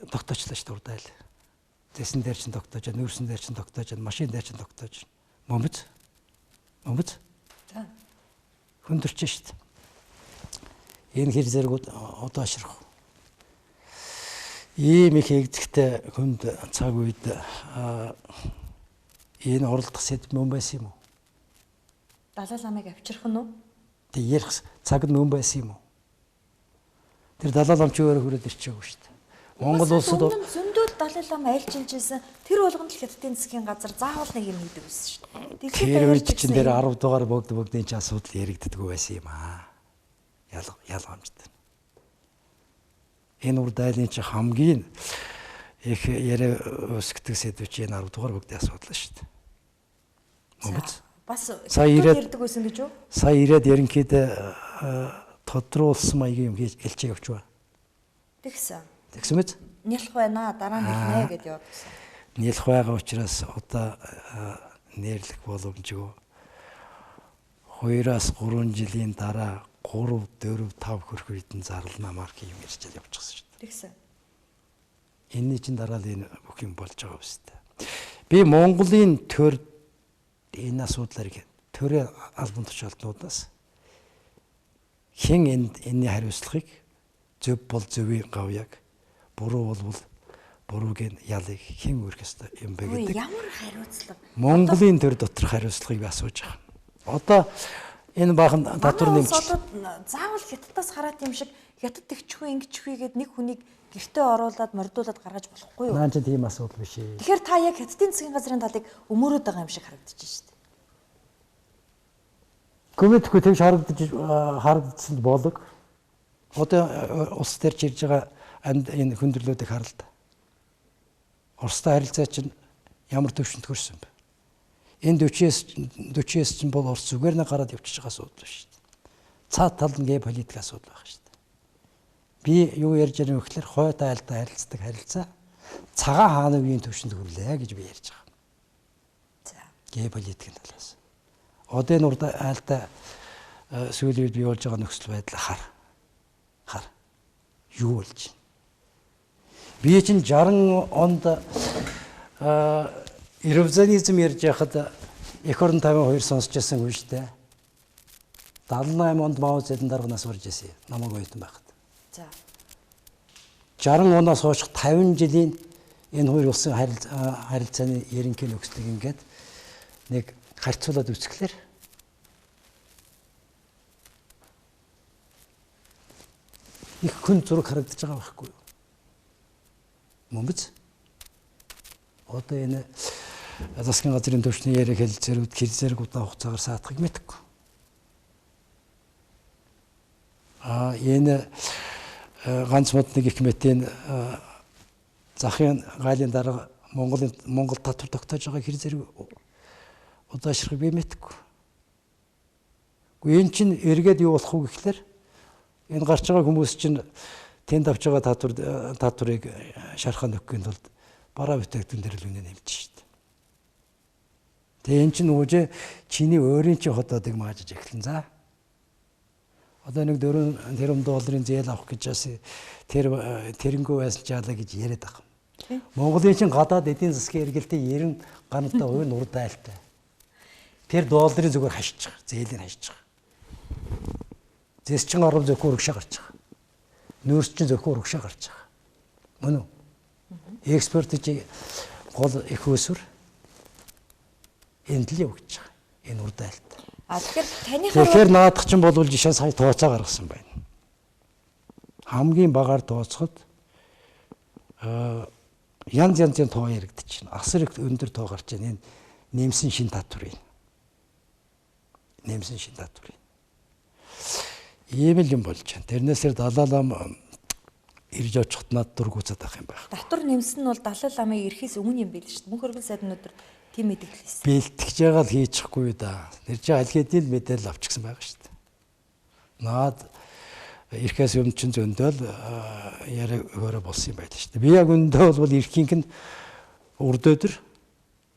тогтоочлаа шүү дээ урд айл. Дэсэн дээр чинь тогтоож, нүүрсэн дээр чинь тогтоож, машин дээр чинь тогтоож. Момц. Хүндэрч шүү дээ. Энэ хэр зэргүүд одоо ашрах. Ийм их эгдэхтэй хүнд цаг үед энэ оролдох сэдв мөн байсан юм уу? Далай ламыг авчрах нь уу? Тэг ярих цаг нь мөн байсан юм уу? Тэр Далай лам ч өөрөө хүрээд ирчихэв шүү дээ. Монгол улсад зөндөө Далай лам айлчилжсэн тэр болгонд л Хятадын засгийн газар заавал нэг юм хийдэг байсан шүү дээ. Тэр үед чинь дээр 10 дугаар бүгдийн ч асуудал яригддаггүй байсан юм аа. Ялгамжтай. Энэ урд айлын чи хамгийн их яриа өсгдөг сэдв чи энэ 10 дугаар бүгдийн асуудал шүү дээ. Момц. Бас ярьдаг байсан гэж үү? Сая ирээд ерөнхийд тодруулсан маягийн юм хэлж явж байна. Тэгсэн мэт? Нялх байна, дараа нь хэлнэ гэдээ явуулсан. Нялх байгаа учраас одоо нээрлэх боломжгүй. 2-3 жилийн дараа 3, 4, 5 хөрх үйдэн зарлана марк юм ярьж явчихсан шүү дээ. Тэгсэн. Энэний чинь дараа л энэ бүх юм болж байгаа үстэй. Би Монголын төр энэ асуудлыг төрийн албан тушаалтнуудаас хэн энэний хариуцлагыг зөв бол зөвийн гавьяг, буруу бол бурууг нь ялыг хэн өрөх ёстой юм бэ гэдэг. Ямар хариуцлага? Монголын төр доторх хариуцлагыг би асууж байгаа. Одоо энэ баахан татвар нэмж заавал Хятадаас хараад юм шиг Хятад тэгчихгүй ингэчихгүй гэд нэг хүнийг гэртээ оруулаад мордуулаад гаргаж болохгүй юу? Наа чи тийм асуудал биш ээ. Тэгэхээр та яг Хятадын засгийн газрын талыг өмөрөөд байгаа юм шиг харагдаж байна шүү дээ. Гүмэтгэхгүй тэгж харагдсан болог. Одоо улс төрч ирж байгаа энэ хүндрэлүүдийг харал та. Оростой харилцаа чинь ямар төвшөнд хүрсэн бэ? Энэ 40-с чинь бол Орос зүгээр нэг гараад явчихж байгаа асуудал шүү дээ. Цаад тал нь геополитик асуудал байх шүү дээ. Би юу ярьж байгаа юм гэхээр хойд айлтай харилцдаг харилцаа цагаан хааны үеийн төвшөнд хүрлээ гэж би ярьж байгаа. За. Геополитикийн талаас. Одоо энэ урд айлтай сүүлийн үед бий болж байгаа нөхцөл байдал хар. Юу болж байна? Би чинь 60 онд ревизионизм ярьж байхад эх орон 52 сонсч байсан хүн шүү дээ. 78 онд Мао Цзэдун дарганаас орж ирсэн. Намайг оюутан байхад. За. 60 оноос хойш 50 жилийн энэ хоёр улсын харилцааны ерөнхий нөхцөлийг ингээд нэг харьцуулаад үзэхлээр их хүн зураг харагдаж байгаа байхгүй юу? Мөн биз? Одоо энэ засгийн газрын төвчний яриаг хэлэлцээрүүд хэр зэрэг удаан хугацаагаар саадахыг мэдэхгүй. Энэ ганц модны их мэтийн захын гайлын дараа Монгол татвар тогтоож байгаа хэр зэрэг удаашрахыг би мэдэхгүй. Энэ чинь эргээд юу болох вэ гэхлээр энэ гарч байгаа хүмүүс чинь тэнд авч байгаа татварыг шархаа нөхөхийн тулд бараа бүтээгдэхүүн дээр л үнэ нэмж шít. Тэгээ энэ чинь үгүй чиний өөрийн чинь хотоодыг маажиж эхэлнэ. За. Одоо нэг 4 тэрбум долларын зээл авах гэж бас тэрнгүү байсан жаалаа гэж яриад байгаа. Монголын чинь гадаад эдийн засгийн эргэлтийн 90 ганцтай хувь нь урд айлтай. Тэр долларын зүгээр хашиж байгаа, зээлийг хашиж байгаа. Зэс чин 10 зөвхөн урагшаа гарч байгаа. Нөөц чин зөвхөн урагшаа гарч байгаа. Мөн үү? Экспортыг гол их өсвөр энд л явж байгаа. Энэ урд айлтай. Тэгэхээр наадах чинь бол жишээ сая тооцоо гаргасан байна. Хамгийн багаар тооцоход янз янзын тоо яригдчихэв. Асар их өндөр тоо гарч байна. Энэ нэмсэн шин татвар юм. Нэмсэн шин татвар юм. Ийм л юм болж байна. Тэрнээсээр Далай лам ирж очиход над дургуцаад авах юм байна. Татвар нэмсэн нь бол Далай ламын ирэхээс өмнө юм байл шүү дээ. Мөнх хөргөн сайд өнөөдөр тийм мэдээлэл хийсэн. Бэлтгэж байгаа л хийчихгүй да. Тэр чинь аль хэдийн мэдээлэл авчихсан байгаа шүү дээ. Наад ирэхээс өмнө чинь зөндөөл яриа хөөрэ болсон юм байл шүү дээ. Би яг өндөө бол ирэхийнх нь урд өдөр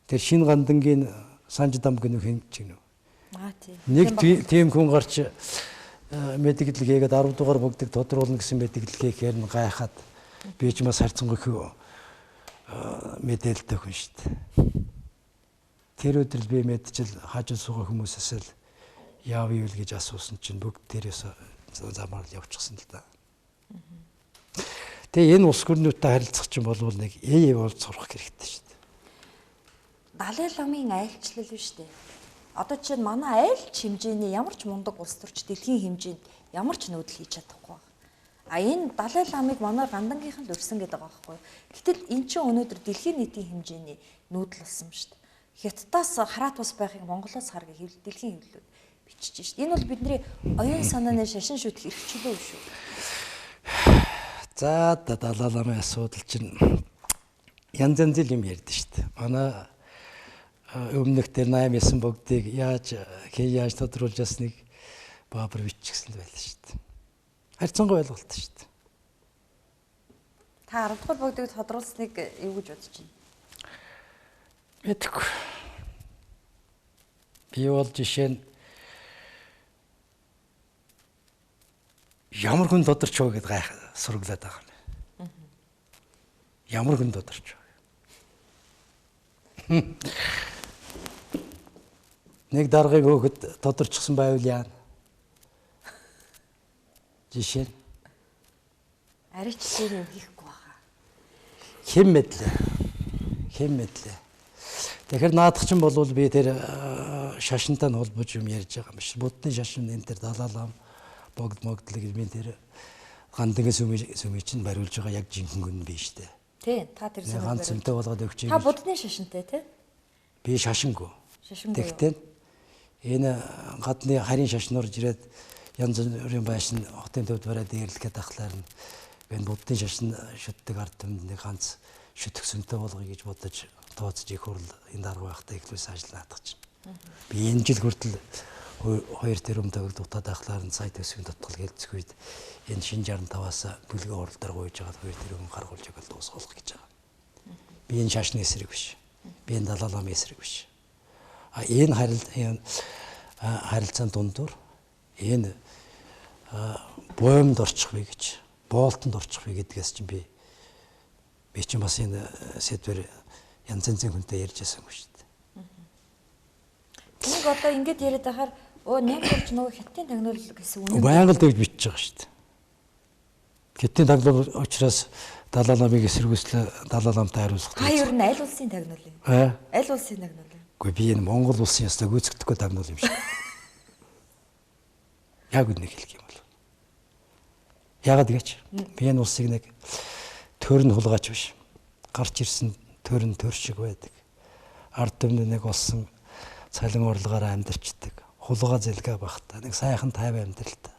тэр шинэ гандангийн Санж дам гэнэ хинж гинэ. Нэг тийм хүн гарч мэдээлэл хийгээд 10 дугаар бүгдийг тодруулна гэсэн мэдээлэл хийхээр нь гайхаад би ч бас харцангуй мэдээлэлтэй хүн шүү дээ. Тэр өдөр би мэдчил хажуу суугаа хүмүүсээс л яав юу л гэж асуусан чинь бүгд тэрээс замаар явчихсан л да. Тэгээ энэ улс гүрнүүтэй харилцах чинь болвол нэг бол сурах хэрэгтэй шүү дээ. Далай ламын айлчлал биш үү? Одоо чинь манай айлч хэмжээний ямар ч мундаг улс төрч дэлхийн хэмжээнд ямар ч нүүдэл хийж чадахгүй. Энэ Далай ламыг манай гандангийнхан л өрсөн гэдэг байгаа байхгүй. Гэтэл эн чинь өнөөдөр дэлхийн нийтийн хэмжээний нүүдэл болсон шүү дээ. Хятадаас хараат ус байхыг Монголоос харгыг дэлхийн хэвлэлүүд бичиж шít. Энэ бол бидний оюун санааны шашин шүтлэх эрх чөлөө шүү. За Далай ламын асуудал чинь янз янз юм ярьдэн шít. Манай өмнөх тэр 8-9 бүгдийг яаж тодруулж ясныг Баабар биччихсэн л байлаа шít. Харьцангуй ойлголттой шít. Та 10 дугаар бүгдийг тодруулсныг юу гэж бодож байна? Мэдгүй. Би бол жишээ нь ямар хүн тодорч байгаа гэдээ сураглаад байгаа юм. Ямар хүн тодорч байгаа. Нэг даргыг хөөхд тодорчсон байвал яана. Жишээ нь арич жишээ хийхгүй байгаа. Хэн мэдлээ. Тэгэхээр наадах чинь болвол би тэр шашинтай нь холбож юм ярьж байгаа юм биш. Будны шашин энэ тэр Далай лам богдлог гэж би тэр гандангийн сүмий чинь бариулж байгаа яг жинхэнэ гүн биш дээ. Тий, та тэр сүмийг ганц сүмтэй болгоод өгч юм. Та будны шашинтай тий? Би шашингүй. Тэгтээ энэ гадны харийн шашнуурж ирээд янз бүрийн байшин хотын төвд бараад дээрлэхэд ахлаар нь энэ будны шашин шүтдэг ард түмэнд нэг ганц шүтэх сүнтэй болгоё гэж бодож тооцож их хурл энэ дарга байхдаа ихлээс ажил наадах чинь. Би энэ жил хүртэл 2 тэрбум төгрөг дутаад ахлаар нь сая төсвийн дотгол хэлцэх үед энэ шин 65-аас бүлгийн уралдаар гуйж байгаа 2 тэрбум гаргуулж өгөл дуусгах гэж байгаа. Би энэ шашны эсрэг биш. Би энэ Далай ламын эсрэг биш. Энэ харилцааны дундуур энэ боомд орчих вэ гэж, боолтонд орчих вэ гэдгээс чинь би чинь бас энэ сэдвэр янз янзын хүнтэй ярьж байсангүй шүү дээ. Энийг одоо ингэж яриад байхаар ням болж нөгөө хятадын тагнуул гэсэн үнэн. Байнга л тэгж бичиж байгаа шүү дээ. Хятадын тагнуул учраас Далай ламыг эсэргүүцлээ Далай ламтай хариуцлах. Ер нь аль улсын тагнуул юм? Аль улсын тагнуул юм? Гэхдээ би энэ Монгол улсын ястаа гүйцэтгэхгүй тагнуул юм шиг. Яг үнийг хэлэх юм бол. Яагаад гэж? Би энэ улсыг нэг төрн хулгайч биш. гарч ирсэн төрн төр шиг байдаг. Ард түмний нэг болсон цалин урлагаараа амьдарчдаг. Хулгай зэлгээ багтаа нэг сайхан тайван амьдралтай.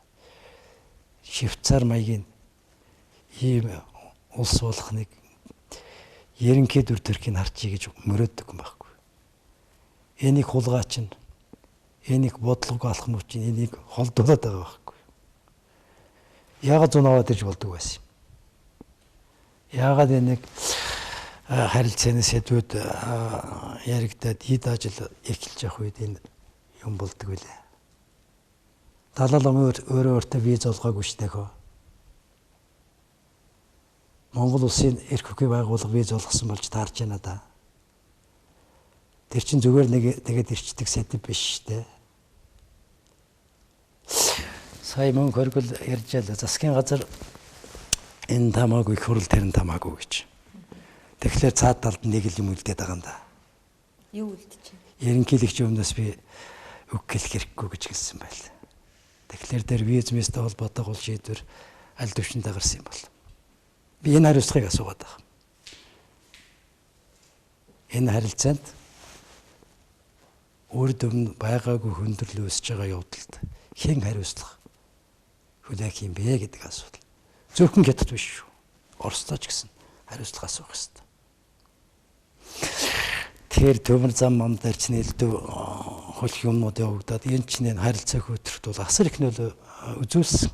Швейцар маягийн ийм улс болохныг ерөнхий дүр төрхийг харчий гэж мөрөөддөг юм байхгүй. Энийг хулгай чинь, энийг бодлого алах мөч чинь энийг холдуулаад байгаа байхгүй. Яагаад зунаваад ирж болдог байсан юм? Яагаад энийг харилцааны сэдвүүд яригдаад эд ажил эхэлж явах үед энэ юм болдог үлээ. Далай ламын өөрөө өөртөө виз олгоогүй шүү дээ. Монгол улсын эрх хөхий байгууллага виз олгосон болж таарч байна да. Тэр чинь зүгээр тэгээд ирчдэг сэдв биш шүү дээ. Сая мөн хөргөл ярьжал засгийн газар энэ тамаагүй их хурл тэрэн тамаагүй гэж. Тэгэхээр цаад талд нэг л юм үлдээд байгаа юм да. Юу үлдэж байна? Ерөнхийлөгч өмнөөс би үг хэлэх хэрэггүй гэж хэлсэн байл. Тэгэхээр дээр визмэстэй холбоотой гол шийдвэр аль төвшөндөө гарсан юм бол. Би энэ хариуцлагыг асуугаад байгаа. Энэ харилцаанд үрд өмнө байгаагүй хүндрэл үүсэж байгаа явдалд хэн хариуцлага хүлээх юм бэ гэдэг асуудал. Зөвхөн хятад биш шүү. Оростой ч гэсэн хариуцлага асуух хэрэгтэй. Тэр төмөр зам мам дээр ч нэлээд хөлх юмнууд явагдаад энэ ч нэ харилцаа хөтөрт бол асар их нөлөө үзүүлсэн.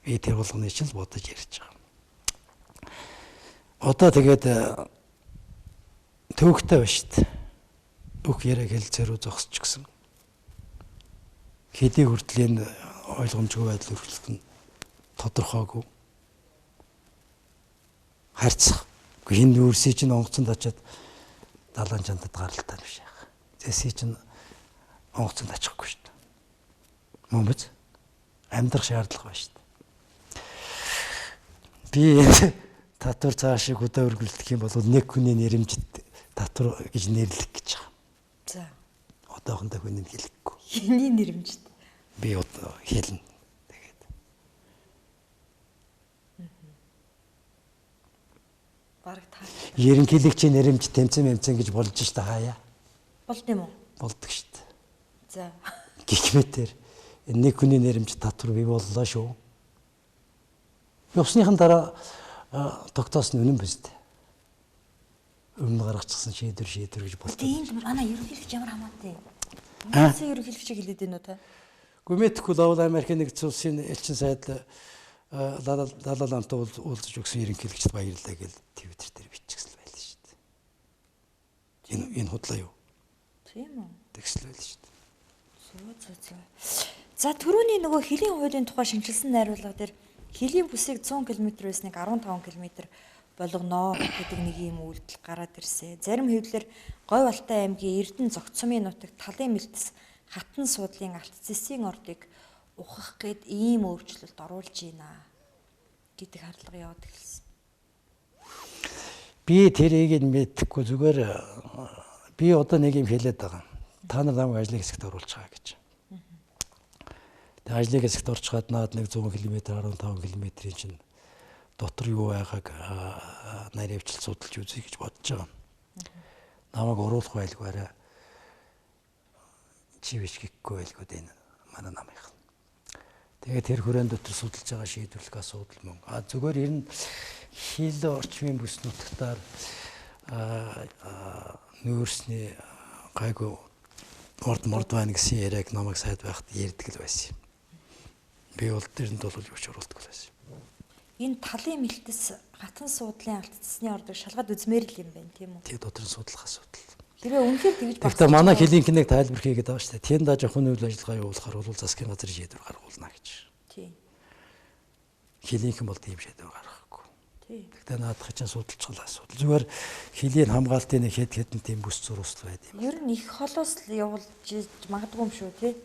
Би тэр болгоны чинь бодож ярьж байгаа. Одоо тэгээд төвөгтэй байна шүү дээ. Бүх яриаг хэлцээр рүү зогсож гисэн. Хэдий хүртэл энэ ойлгомжгүй байдал өргөлт нь тодорхойгүй. Харьцах. Хин юурсий чинь онгоцонд очиад далайн чандад гаралтай биш яах. Зэсий чинь онгоцонд очихгүй шүү дээ. Мөн биз? Амьдрах шаардлага байна шүү дээ. Би татвар цаашиг удаа өргөлдөх юм бол нэг хүний нэрэмжит татвар гэж нэрлэх гэж байгаа. За. Одоохондоо хүний хэлэхгүй. Хэний нэрэмжит? Би одоо хэлнэ. Тэгээд. Бараг таа. Ерөнхийлөгчийн нэрэмж тэмцэн гэж болж штэ хаяа. Болд юм уу? Болдог штэ. За. Гихмэтэр нэг хүний нэрэмж татвар бий боллоо шүү. Явсныхан дараа тогтоосон үнэн биз дээ. Өмнө гаргачихсан шийдвэр гэж болдог. Тийм манай ерөнхийлөгч ямар хамаатай. Үнэхээр ерөнхийлөгчийг хэлээд байна уу та? Гүмэтгэл Лавл Америкийн нэгдсэн улсын элчин сайд Далай ламтай уулзаж өгсөн ерөнхийлөгчд баярлалаа гэж Твиттер дээр биччихсэн байл шүү дээ. Энэ худлаа юу? Тийм үү? Тэгсэл байл шүү дээ. За түрүүний нөгөө хилийн хуулийн тухай шинжилсэн найруулга дээр хилийн бүсийг 100 км байсныг 15 км болгоно гэдэг нэг юм үйлдэл гараад ирсэн. Зарим хэвлэлээр Говь Алтай аймгийн Эрдэнэ Зогцсомын нутагт талын мэлтэс хатан суудлын алт цэсийн ордыг ухах гээд ийм өөрчлөлт оруулж байна гэдэг харлага яваад эхэлсэн. Би тэрийг мэдэхгүй зүгээр би одоо нэг юм хэлээд байгаа. Та нар намайг ажлын хэсэгт оруулж байгаа гэж. Тэгээ ажлын хэсэгт орж чад наад нэг 100 км 15 км-ийн чинь дотор юу байгааг наривчлал судалж үзье гэж бодож байгаа. Намайг оруулах байлгүй арай чивэж гихгүй байлгүй дээ манай намынх. Тэгээд тэр хүрээнд дотор судалж байгаа шийдвэрлэх асуудал мөн. Зүгээр ер нь хил орчмын бүс нутагтаар нүүрсний гайгүй морд байна гэсэн яриаг намайг сайд байхад ярьдаг л байсан юм. Би бол тэрэнд бол юу ч оруулдаг байсан. Энэ талын мэлтэс хатан суудлын алт цэсний ордыг шалгаад үзмээр л юм байна тийм үү? Тэгээ дотор нь судлах асуудал. Хэрвээ үнэхээр тэгж багтаа. Гэхдээ манай хилийн нэг тайлбар хийгээд байгаа шүү дээ. Тэнд жоохон үйл ажиллагаа явуулахаар бол засгийн газрын шийдвэр гаргуулна гэж. Тийм. Хилийнхэн бол тийм шийдвэр гаргахгүй. Тийм. Гэхдээ наадах чинь судалж байгаа асуудал. Зүгээр хилийн хамгаалтын нэг хэдэн тийм бүс зурвал байд юм. Ер нь их холоос л явуулж магадгүй юм шүү тий.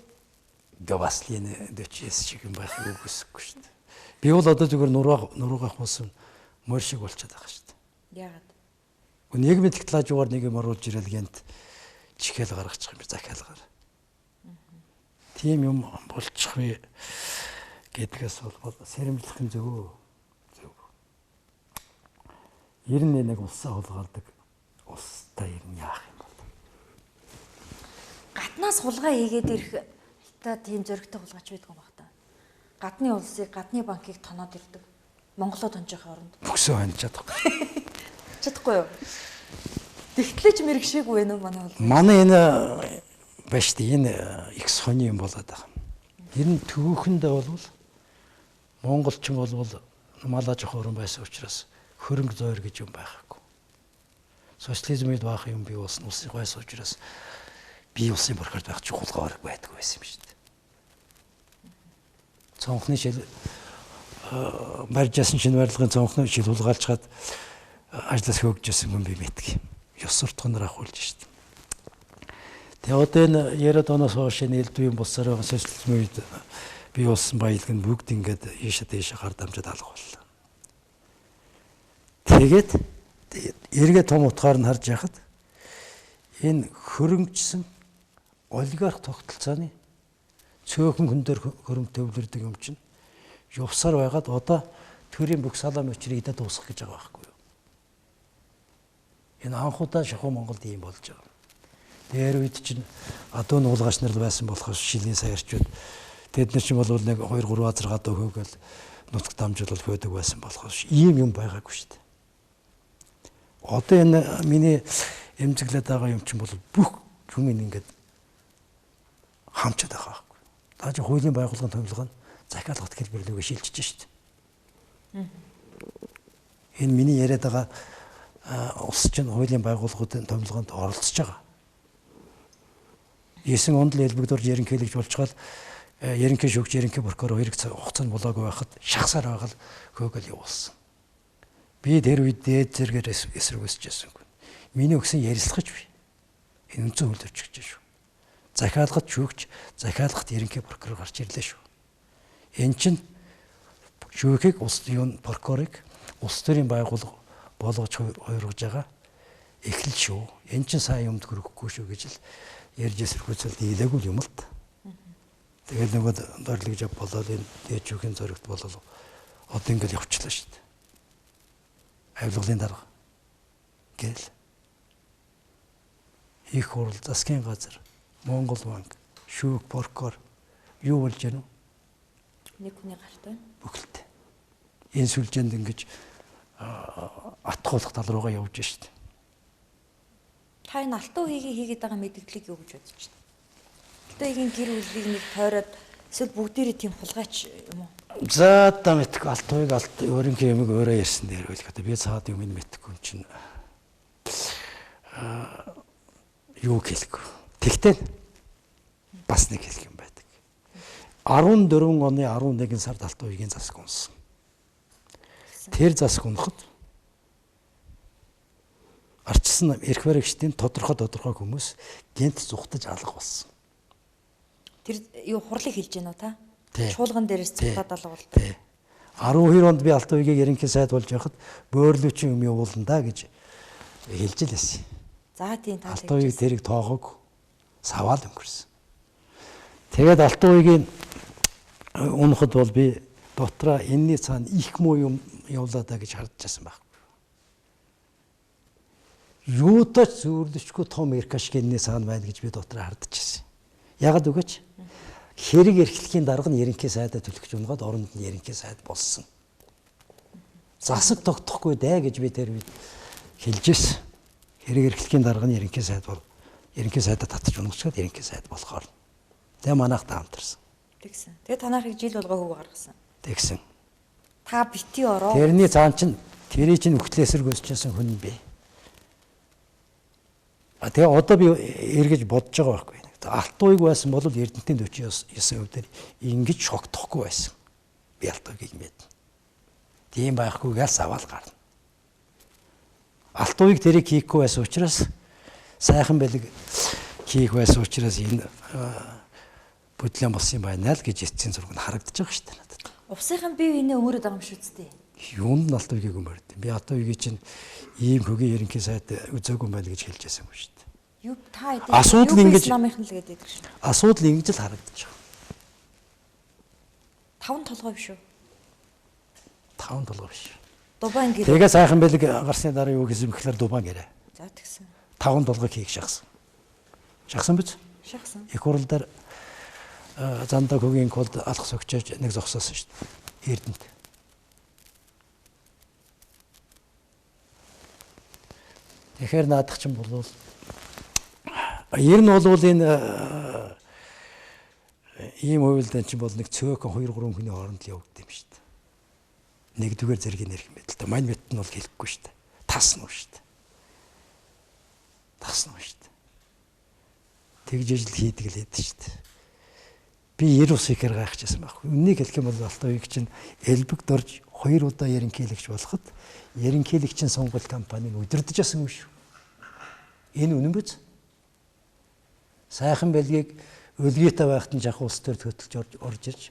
Гэ бас л энэ 40-с шиг юм байх үг үсэхгүй шүү дээ. Би бол одоо зүгээр нуруугах болсон морь шиг болчиход байгаа шүү дээ. Яагаад? Нийгмийн технологиор нэг юм оруулж ирэл гэнт чихэл гаргачих юм захиалгаар. Тийм юм болчих вэ гэдгээс бол сэрэмжлэх юм зөв. 91 улсаа хулгайлдаг улстай ер нь яах юм бол. Гаднаас хулгай хийгээд ирэх та тийм зөрөгтэй хулгайч байдаг юм баг та. Гадны улсыг, гадны банкыг тоноод ирдэг. Монголоо тонжихын оронд. Бүксөө ханж чадахгүй. Чадахгүй юу? Тэгтлээч мэрэгшээгүй вэ нөө манай бол. Манай энэ байж тээ энэ их сони юм болоод байгаа. Ер нь төвөөхөндөө бол монголчин бол малаж хорон байсан учраас хөрөнгө зойр гэж юм байхгүй. Социализмд баах юм бий болсон улсын байсан учраас бие улсын борхорд байх ч хулгай байдаг байсан юм шүү дээ. Цонхны шил барьжсэн шинэ барилгын цонхны шил хулгайлж хаад ажлаас хөөгжсэн хүн бий мэддэг. Ёс суртахуунаар ахуулж шүү дээ. Тэгээ одоо энэ 90-ад оноос хойш нээлтгүй юм болсоор байгаа социализмын үед бий болсон баялаг нь бүгд ингээд ийшээ тийшээ гар дамжаад алга боллоо. Тэгээд эргээ том утгаар нь харж яхад энэ хөрөнгөжсөн олигарх тогтолцооны цөөхөн хүн дээр хөрөнгө төвлөрдөг юм чинь явсаар байгаад одоо төрийн бүх салаам өчрийг идэ дуусгах гэж байгаа байхгүй юу. Энэ анхудаа шахуу Монголд ийм болж байгаа. Тэр үед чинь адуу нуулгаач нар байсан болохоос шилийн саярчуд тэд нар чинь бол нэг 2-3 азар гадаа хөөгөл нутаг дамжуулал фөдөг байсан болохоос ийм юм байгаагүй шүү дээ. Одоо энэ миний эмзэглээд байгаа юм чинь бол бүх юм ингээд хамчаад байгаа байхгүй. Та чи хуулийн байгууллагын томилгоо захиалгат хэлбэрлэгээ шилжиж шүү дээ. Энэ миний яриад байгаа улс чинь хуулийн байгууллагуудын томилгоонд оролцож байгаа. 9 онд л элбэгдурж ерөнхийлөгч болчихвол ерөнхий шүүгч ерөнхий прокурор хэрэг хугацаанд болоогүй байхад шахсаар байгаад хөөгөл явуулсан. Би тэр үед дээд зэрэгээр эсрэгөөсч ясангүй. Миний өгсөн ярилцлагч би. Энэ үнцэн хөл төрчихж шүү. Захиалгад шүүгч, захиалгад ерөнхий прокурор гарч ирлээ шүү. Эн чинь шүүхийг улс юун прокурорыг улс төрийн байгууллага болгож хувиргаж байгаа эхлэл шүү. Эн чинь сайн юмд хөрөхгүй шүү гэж л ярьж эсэргүүцэл дийлээгүй юм л та. Тэгээд нөгөө дорлогж болоод энэ дээд шүүхийн зоригт болол одоо ингээд явчихлаа шүү дээ. Авилгалын дарга гэл их хурл засгийн газар Монгол банк шүүх прокурор юу болж гэнэ? Нэг хүний гарт байна. Бүхэлдээ. Энэ сүлжээнд ингэж атгуулах тал руугаа явж шүү дээ. Та энэ алтан үеийг хийгээд байгаа мэдээллийг юу гэж бодож байна? Алтан үеийн гэр бүлийг нэг тойроод эсвэл бүгдээрээ тийм хулгайч юм уу? За та мэдгүй алтан үеийг өөрийнхөө юмыг өөрөө ярьсан дээр үл гэдэг. Би цаад юм мэдгүй юм чинь юу хэлэхгүй. Тэгтээ бас нэг хэлэх юм байдаг. 14 оны 11 сард алтан үеийн засаг унсан. Тэр засаг унахад арчсан эрх баригчдын тодорхой хүмүүс гэнт зүхтаж алга болсон. Тэр юу хурлыг хэлж гэнэ үү та? Чуулган дээрээс цуглаад алга болдог. 12 онд би алтан үеийг ерөнхий сайд болж байхад бөөрлөөчин юм явуулна да гэж хэлж лээсэн. За тийм таалаг. Алтан үеийг тэрийг тоогоог саваал өнгөрсөн. Тэгээд алтан үеийг унахад бол би дотроо энэний цаана их муу юм явуулаа да гэж хардчихсан байхгүй. Юутач зөөрлөчгүй том эркашгинний цаана байна гэж би дотроо хардчихсан. Ягаад үгэж? Хэрэг эрхлэхийн дарга нь ерөнхий сайдад төлөвч унгаад оронд нь ерөнхий сайд болсон. Засаг тогтохгүй дээ гэж би тэр үед хэлж ирсэн. Хэрэг эрхлэхийн дарга нь ерөнхий сайд бол ерөнхий сайдад татчих унгачаад ерөнхий сайд болохоор. Тэгээ манайх та хамтарсан. Тэгсэн. Тэгээ танаарыг жил болгоо хөв гаргасан. Тэгсэн. Та бити ороо. Тэрний цаан чинь тэрий чинь өгтлээсэр гүйцчихсэн хүн бэ. Тэгээ одоо би эргэж бодож байгаа байхгүй. Алтан үеиг байсан бол Эрдэнэтийн 49 хувьд ингэж шогтохгүй байсан. Би алтан үеийг мэднэ. Тийм байхгүйгээс аваад гарна. Алтан үеиг тэрийг хийхгүй байсан учраас сайхан бэлэг хийх байсан учраас энэ бүдлэн болсон юм байна л гэж эцсийн зураг нь харагдаж байгаа шүү дээ надад. Увсынхан бие биенээ өмөрөд байгаа юм шүү дээ. Юунд нь алтан үеийг өмөрд. Би алтан үеийг чинь ийм хөгийн ерөнхий сайд үзээгүй юм байна гэж хэлж байсан юм шүү дээ. Юу та хэдий асуудал ингэж намынхан л гэдэг шүү. Асуудал ингэж л харагдаж байгаа. 5 толгой биш үү? 5 толгой биш. Дубайн гэрээ. Тэгээ сайхан бэлэг гарсны дараа юу гэсэн мэхлээр Дубайн гэрээ. За тэгсэн. 5 долгыг хийх шахсан. Шахсан биз? Шахсан. Их хурал дээр зандаа хөгийн колд алах согчож нэг зогсоосон шүү дээ. Эрдэнэт. Тэгэхээр наадах чинь болвол ер нь бол энэ ийм хувилдаан чинь бол нэг цөөхөн 2-3 хүний хооронд л явагдсан юм шүү дээ. Нэгдүгээр зэргийн нэрх юм байл та. Мань мэт нь бол хэлэхгүй шүү дээ. Тасна уу шүү дээ. Тасна уу шүү дээ. Тэгж ижил хийдэг л хэд шүү дээ. Би 90 ус ихээр гайхчихсан байхгүй. Үннийг хэлэх юм бол Алтай ууг чинь элбэг дорж 2 удаа ерөнхийлөгч болоход ерөнхийлөгчийн сонгуул кампаниг удирдах гэсэн юм шүү. Энэ үнэн биз? Сайхан бэлгийг өлгийтэй байхад нь жах улс төр хөтөлж орж ирж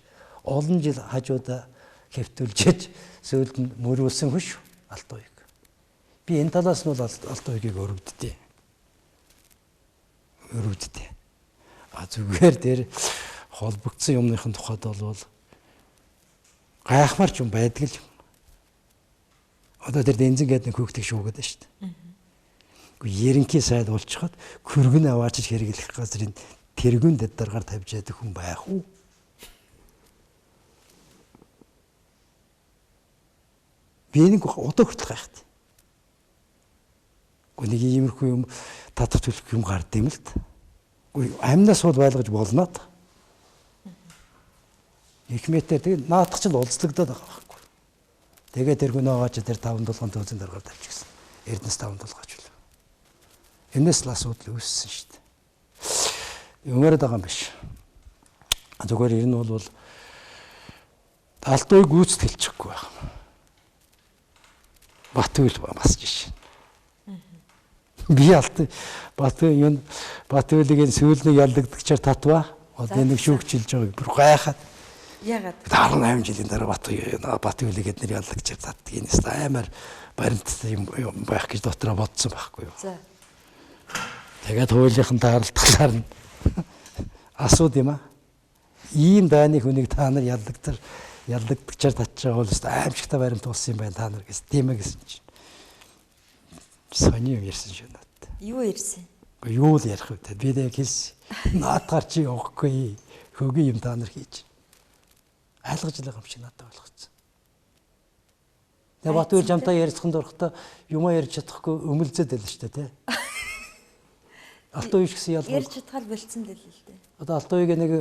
олон жил хажуудаа хэвтүүлжээж сөүлд нь мөрүүлсэн хөш Алтай ууг. Би энэ талаас нь бол Алтай уугийг өрөвддөө. Өрөвддөө. Зүгээр дээр холбогдсон юмныхын тухайд бол гайхмар ч юм байдаг л юм. Одоо тэр дэнзэн гэдэг нэг хөөхтөг шүүгээд байна шүү дээ. Гэхдээ ерөнхий сайд болчиход хөргөн аваачиж хэрэглэх газрын тэргүүн даргаар тавьж яадаг хүн байх уу? Би нэг удаа хүртэл гайхад. Гэхдээ нэг иймэрхүү юм татах төлөх юм гард юм л та. Гэхдээ амнаас бол байлгаж болно та. Их метр тэгээд наадах чинь улцлагдаад байгаа байхгүй. Тэгээд тэргүүн аваач тэр 5 долгоон төвзэн даргаар тавьчихсан. Эрдэнэс 5 долгооч л. Энэс л асуудал үүссэн шүү дээ. Өмөрөд байгаа юм биш. Зүгээр ер нь бол Алтай ууг гүйцэд хэлчихгүй байх. Батүйл бас жишээ. Би Батүйлгийн сүүлнийг ялдагдагчаар татва. Одоо нэг шүүгчилж байгааг бүр гайхаад. Ягаад? 18 жилийн дараа Батүйлийг эднэр ялдагчаар татдаг. Энэс аймаар баримттай юм байх гэж дотроо бодсон байхгүй юу? За. Тэгээд хуулийнхын тааралдгалаар нь асууд юм аа. Ийм дайны хүнийг та нар ялдагдагчаар татж байгаа бол аимшигтай баримт болсон юм байна та нар гэсэн тийм ээ гэсэн чинь. Сони юм ярьсан шүү надад. Юу ярьсан? Юу л ярих вэ? Би нэг хэлсэн. Наадгаар чи явахгүй. Хөгийн юм та нар хийж. Айлгаж л байгаа юм шиг надад ойлгоцсон. Тэгээ Батүйл жамтаа ярьцхан дөрөхдөө юм ярьж чадахгүй өмөлзөд байл шүү дээ, тий. Алтай ууг гэсэн ялгаа. Ярьж чадхал болцсон л л дээ. Одоо Алтай ууг нэг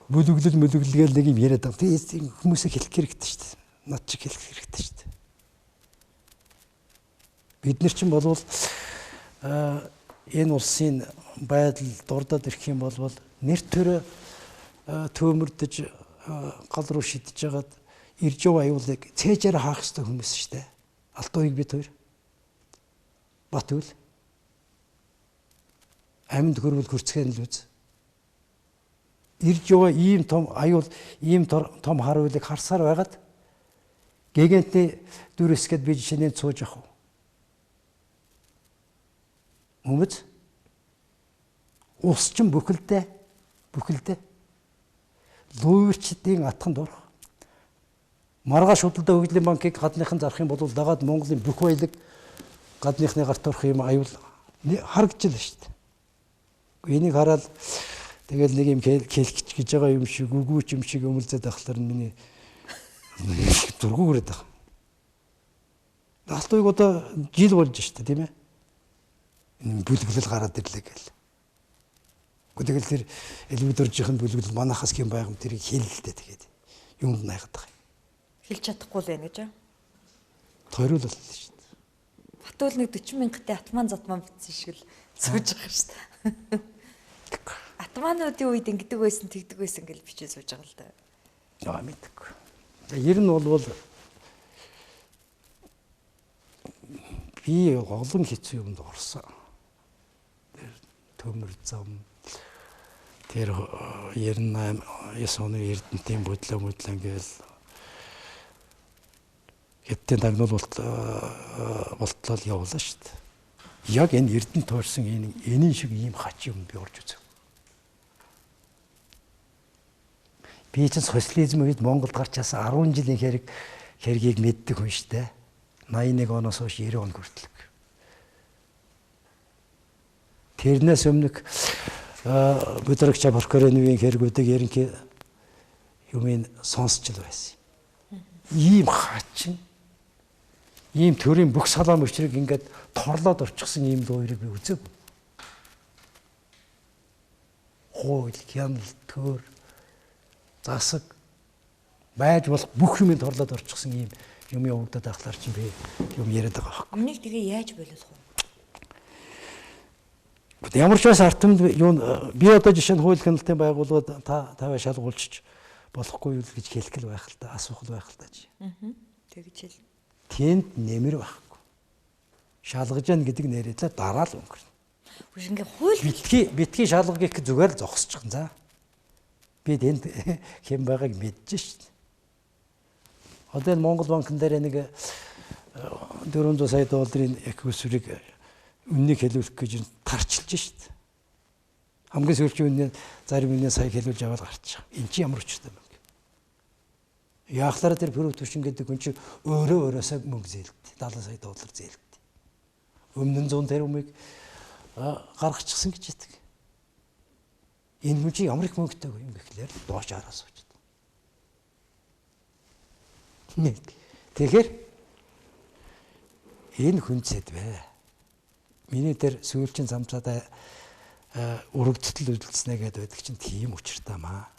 бүлэглэл нэг юм яриад байгаа. Тэгээ хүмүүсээ хэлэх хэрэгтэй шүү дээ. Над чиг хэлэх хэрэгтэй шүү дээ. Бид нар чинь болвол энэ улсын байдал дурдаад ирэх юм бол нэр төрөө төмөрдөж гал руу шидэж жагаад ирж яв аюулыг цээжээр хаах хэрэгтэй хүмүүс шүү дээ. Алтай ууг бид хоёр. Батүйл амьд хөрвөл хөрцгэн л үз. Ирж яваа ийм том аюул, ийм том хар үйлийг харсаар байгаад гэгэнтний дүрэсгэд би жишээнээ цууж авах уу? Өмнөд ус чинь бүхэлдээ луйвчдын атхан дурах. Маргааш худалдаа хөгжлийн банкыг гадныхан зарах юм бол дагаад Монголын бүх баялаг гадныхны гарт орох юм аюул харагдж л шүү дээ. Энийг хараад тэгэл нэг юм хэлчих гэж байгаа юм шиг үгүйч юм шиг өмөлзөд ахлаар миний дургу хүрээд байгаа. Алтай ууг одоо жил болж шүү дээ тийм ээ. Энэ бүлэглэл гараад ирлээ гэл. Тэгэл тэр элбэг дөржийнхэн бүлэглэл манахаас хэм байгам тэрийг хэлэлтэй тэгээд юмд найгаад байгаа. Хэлж чадахгүй л байна гэж аа. Тойруулал шүү дээ. Батүйл нэг 40 мянгатын атман затман битсэн шиг л сууж байгаа шүү дээ. Атмануудын үед ингэдэг байсан тэгдэг байсан гэж бичиж сууж байгаа л да. Яа мэдээгүй. Ер нь бол би олон хэцүү юмд орсон. Төмөр зам тэр 98 оны Эрдэнэтийн бодлоо гээл хэдтэн дагнуул болтлол явуулаа шүү дээ. Яг энэ Эрдэнэт тойрсон энэ шиг ийм хач юм би орж үзв. Би чинь социализм үед Монголд гарч яасан 10 жилийн хэргийг мэддэг хүн шүү дээ. 81 оноос хойш 90 он хүртэл. Тэрнээс өмнөх бүдрэгч прокурорын хэрэгүүдийг ерөнхий юмыг сонсч л байсан. Ийм хачин ийм төрлийн бүх салаа мөчрийг ингээд торлоод орчихсан ийм дуурийг би үзээгүй. Хууль, хяналт, төр, засаг байж болох бүх юмыг торлоод орчихсан ийм юм явагдаад ахлаар чинь би юм яриад байгаа байхгүй. Өмнөг тэгээ яаж болов вэ? Ямар ч бас артамд юу би одоо жишээ нь хууль хяналтын байгууллагууд таваа шалгуулчих болохгүй юу гэж хэлэх л байх л та асуух л байх л та чи. Тэгж хэл. Тэнд нэмэр байхгүй. Шалгаж яана гэдэг нэрэлээ дараа л өнгөрнө. Үгүй ингээ хууль битгий шалгах гэх зүгээр л зогсчих. За. Би тэнд хэм байгааг мэдэж шít. Одоо Монгол банкн дээр нэг 400 сая долларын эквисүрийг үннийг хэлүүлэх гэж тарчилж шít. Хамгийн сүүлчийн үнийн зарим үнийн сая хэлүүлж аваад гарч байгаа. Энд чи ямар өчтэй юм бэ? Яахлаараа тэр пүрэв төвшин гэдэг хүн чи өөрөөсөө мөнгө зээлдэг. 70 сая доллар зээлдэг. Өмнө нь 100 тэрбумыг гаргачихсан гэж ятдаг. Энэ хүн чи ямар их мөнгөтэй юм бэ гэхээр доош араас сууж. Тэгэхээр энэ хүн зэдвэ. Миний тэр сүүлчийн замцаадаа урагдтал үйлдэлснэ гэдэг байдаг чинь тийм учиртай маа.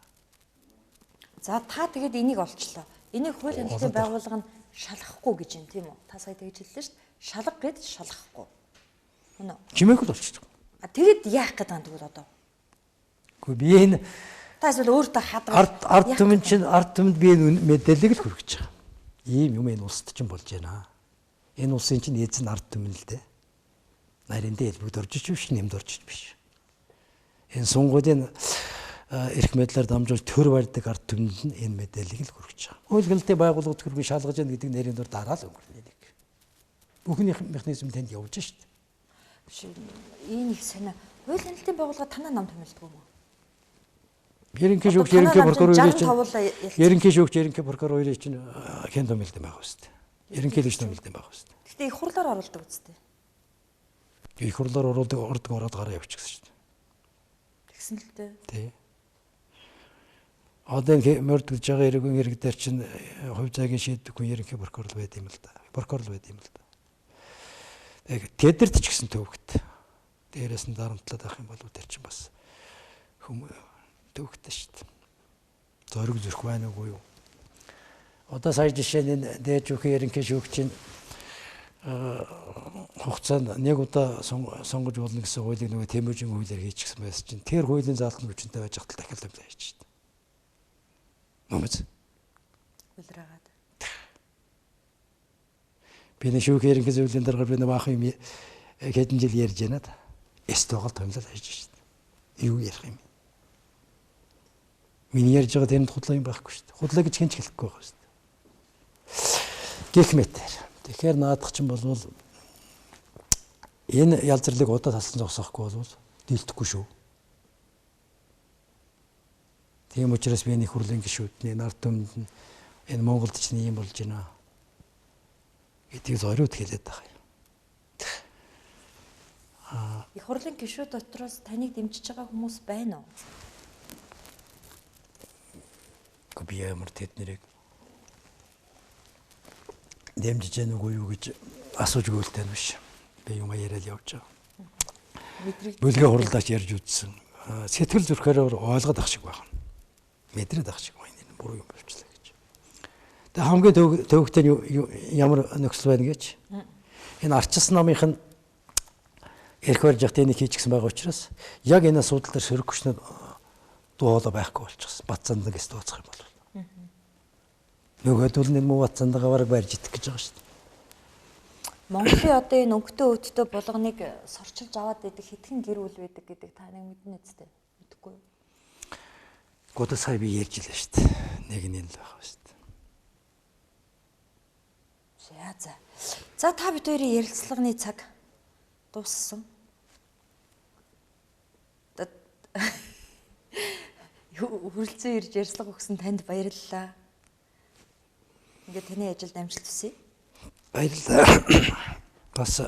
За та тэгээд энийг олчлоо. Энийг хууль хяналтын байгууллага нь шалгахгүй гэж юм тийм үү? Та сая тэгж хэллээ шүү дээ. Шалга гэд шалгахгүй. Үнэ. Чимээг л болчихдог. Тэгэд яах гэдэг юм тэгвэл одоо? Гэхдээ би энэ та эсвэл өөртөө хадгалж ард түмэнд би энэ мэдээллийг л хүргэж байгаа. Ийм юм энэ улсад чинь болж байна. Энэ улсын чинь эзэн ард түмэн л дээ. Нарийн дэлбэгд орж ич биш, нэмд орж ич биш. Энэ сунгуудын эрх мэдлээр дамжуулж төр барьдаг ард түмэнд нь энэ мэдээллийг л хүргэж байгаа. Хууль хяналтын байгууллагууд хүргэж шалгаж яана гэдэг нэрийн дор дараа л өнгөрнө нэг. Бүхний механизм тэнд явж шít. Энэ их санаа. Хууль хяналтын байгууллага танаа нам томилдог юм уу? Ерөнхий шүүгч, ерөнхий прокурор чинь ерөнхий шүүгч, ерөнхий прокурор хоёрын чинь хэн томилдог байх үстэй. Ерөнхийлөгч томилдог байх үстэй. Гэхдээ их хурлаар оруулдаг үстэй. Их хурлаар ордог ороод гараа явчихсан шүү дээ. Тэгсэн л дээ. Тий. Одоо мөрдөгж байгаа иргэн ирэг дээр чинь хувь зайгийн шийддэг хүн ерөнхий прокурор байд юм л да. Прокурор байд юм л да. Тэдэрт ч гэсэн төвөгт. Дээрээс нь дарамтлаад авах юм бол тэр чинь бас төвөгтэй шүү дээ. Зориг зөрөх байна уу юу? Одоо сая жишээ нь дээж өгөх ерөнхий шүүгчийн хугацаанд нэг удаа сонгож болно гэсэн хуулийг нөгөө Тэмүжин хуулиар хийчихсэн байсан чинь тэр хуулийн заалтны хүчинтэй байж хатал дахиад юм байж шүү дээ. Номц. Үлрээгээд. Би нэг шүүх ерөнхий зөвлөлийн дарга би нэг баах юм хэдэн жил ярьж байна да. Эстогол томлол хийж шүү дээ. Юу ярих юм? Миний ярьж байгаа тэнд худлаа юм байхгүй шүү дээ. Худлаа гэж хэн ч хэлэхгүй байгаа шүү дээ. Гэх мэтэр. Тэгэхээр наадах чинь болвол энэ ялзарлыг удаа талсан зогсоохгүй болвол дийлдэхгүй шүү. Тийм учраас би энэ хурлын гишүүдний нарт түмэнд энэ Монголд ч ийм болж байна. Эдийг зориуд хэлээд байгаа юм. Их хурлын гишүүд дотроос таныг дэмжиж байгаа хүмүүс байна уу? Би ямар тэднэрийг дэмжиж яах уу юу гэж асууж өгөлтэй биш. Би юм яриад явж байгаа. Бүлгээ хурлаач ярьж үзсэн. Сэтгэл зүрхээр ойлгоод ах шиг байна. Мэдрээд ах шиг байна. Энэ буруу юм болчихлоо гэж. Тэгээ хамгийн төвөгтэй ямар нөхцөл байна гэж. Энэ арчилсан намынх нь эрх барьж явах тэнийг хийчихсэн байгаа учраас яг энэ асуудал дээр сөрөг хүчнүүд дуулаа байхгүй болчихсон. Бат занд нэг эст ууцах юм бол. Нөгөөдөл нь муу бат зандагаа бараг барьж идэх гэж байгаа шүү дээ. Монголын одоо энэ өнгөтэй өөдтэй булганыг сорчилж аваад идэх хэдхэн гэр бүл байдаг гэдэг та нэг мэднэ үстэй. Мэдхгүй юу? Гол сая би ярьж илээ шүү дээ. Нэг нь л байгаа шүү дээ. За та бид хоёрын ярилцлагын цаг дууссан. Хүрэлцэн ирж ярьцлага өгсөн танд баярлалаа. Ингээд таны ажилд амжилт хүсье. Баярлалаа. Бас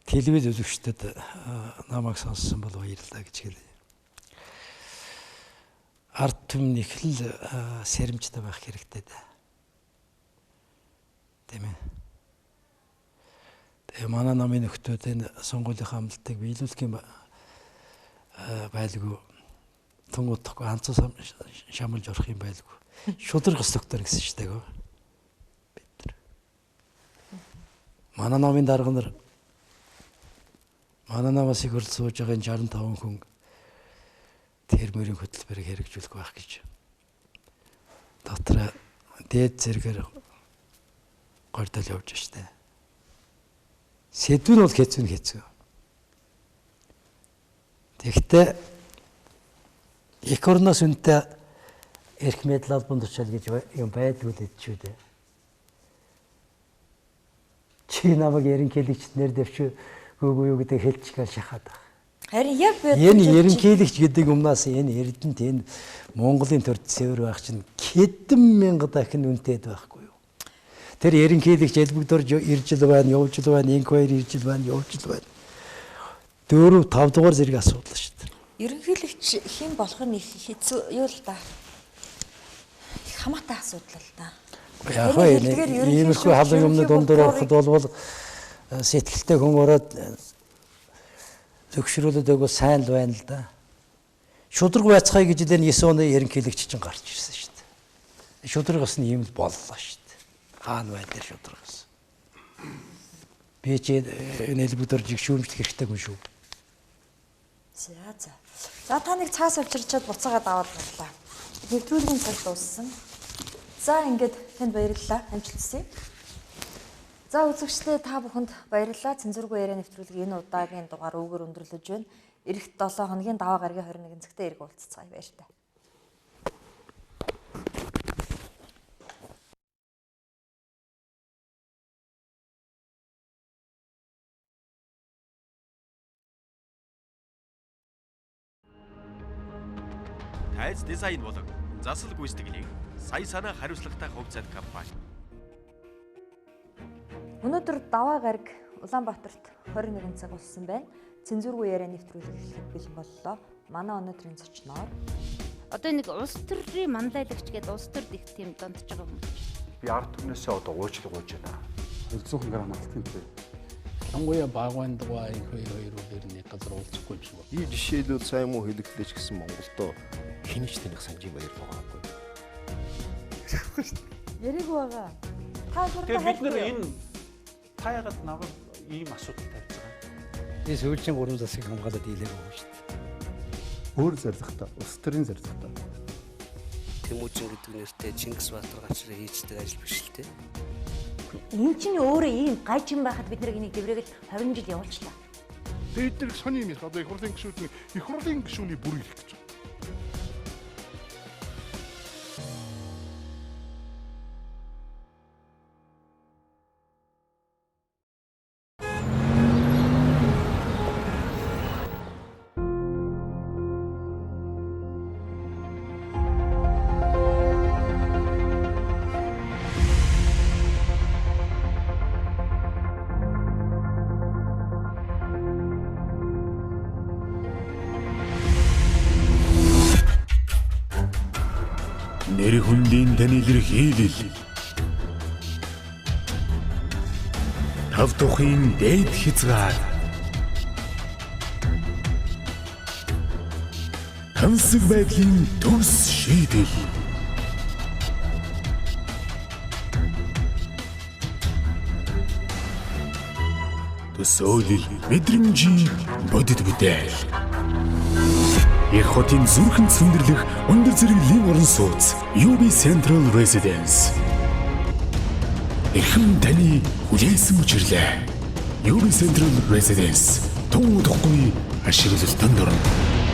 телевиз үзэгчдэд намайг сонссон бол баярлалаа гэж хэлье. Ард түмэн их л сэрэмжтэй байх хэрэгтэй да. Тийм ээ. Тэгээ манай намын нөхдүүд энэ сонгуулийн амлалтыг биелүүлэх юм байлгүй. Тунгуудахгүй анцуу шамалж орох юм байлгүй. Шударгас доктор гэсэн шүү дээ. Бид нар. Манай намын дарга нар манай намаас их хурд сууж байгаа 65 хүн тэр мөрийн хөтөлбөрийг хэрэгжүүлэх байх гэж. Дотор дээд зэрэгээр гордол явж штэ. Сэдвэн бол хэцүү. Тэгэхдээ их орноос үнэтэй эрх мэдэл албан тушаал гэж юм байдгүй л шүү дээ. Чи намайг ерөнхийлөгчд нэр дэвш хөөгүй юу гэдэг хэлчихэл шахаад байна. Харин яг би энэ ерөнхийлөгч гэдэг юмнаас энэ Эрдэнэт энэ Монголын төрд цэвэр байх чинь хэдэн мянга дахин үнэтэйд байхгүй юу? Тэр ерөнхийлөгч элбэгдөрж ирж л байна, явж л байна, инк хоёр ирж л байна, явж л байна. 4 5 дугаар зэрэг асуудал шүү дээ. ерөнхийлөгч хэн болох нь их хэцүү юу л да. Их хамаатай асуудал л да. Яг энэ иймэрхүү халуун юмны дундор ороход бол сэтгэлтэй хүн ороод зөвшөөрөлөд өгөө сайн л байна л да. Шудраг байцгаая гэж энэ 9 оны ерөнхийлөгч чинь гарч ирсэн шүү дээ. Шудрагс нь ийм л боллоо шүү дээ. Хаана байна тэр шудрагс? Би ч энэ элбэгдэр жигшүүмжлэх хэрэгтэй хүн шүү. За та нэг цаас авчирчаад буцаагаад аваад гарлаа. Нэвтрүүлгийн цаг дууссан. За ингээд танд баярлалаа. Амжилтсая. За үзэгчдээ та бүхэнд баярлалаа. Цензургүй яриа нэвтрүүлгийн энэ удаагийн дугаар өгөр өндөрлөж байна. Ирэх 7 хоногийн даваа гарагийн 21 цагтаа эрг уулзцгаая баяртай. Тайз дизайн болон засал гүйцэтгэлийг сая санаа хариуцлагатай хувьцаат компани. Өнөөдөр даваа гараг Улаанбаатарт 21 цаг болсон байна. Цензургүй яриа нэвтрүүлэг эхлэх бэлэн боллоо. Манай өнөөдрийн зочноор одоо нэг улс төрийн манлайлагч гэдэг улс төрд их тийм донтож байгаа юм. Би ард түмнээсээ одоо уучлал гуйж байна. 200 грамм амлалтын төлөө. Хамгуя багвандгаа их хоёроор нэг газар уулзахгүй ч юм. И жишээлбэл сайн муу хэлэгдлээч гэсэн Монголдо хинэж таних санжийн баяр байгаагүй. яриг байгаа. Та бид нар энэ таягаад наваг ийм асуудал тавьж байгаа. Би сүүлийн 3 засгийг хамгаалаад ийлээ байгаа шүү дээ. Өөр зорилготой, улс төрийн зорилготой. Тэмүүжин гэдэг нэртэй Чингис Баатар гачраа хийждэг ажил биш л дээ. Энэ чинь өөрөө ийм гайчин байхад бид нэг дэврээгээл 20 жил явуулчлаа. Тэгээд эдгээр сони юм их одоо их хурлын гишүүний бүр ирэх гэж байна. Нэр хүндийн тань илэрхийлэл. Тав тухын дээд хязгаар. Хансаг байдлын төвс шийдэл. Төсөөлөл мэдрэмжийн бодит бүтээл. Их хотын зүрхэнд цэндэрлэх өндөр зэрэглэлийн орон сууц UB Central Residence. Эрхэм таны хүлээсэн учирлээ. UB Central Residence тун удахгүй ашиглалтанд орно.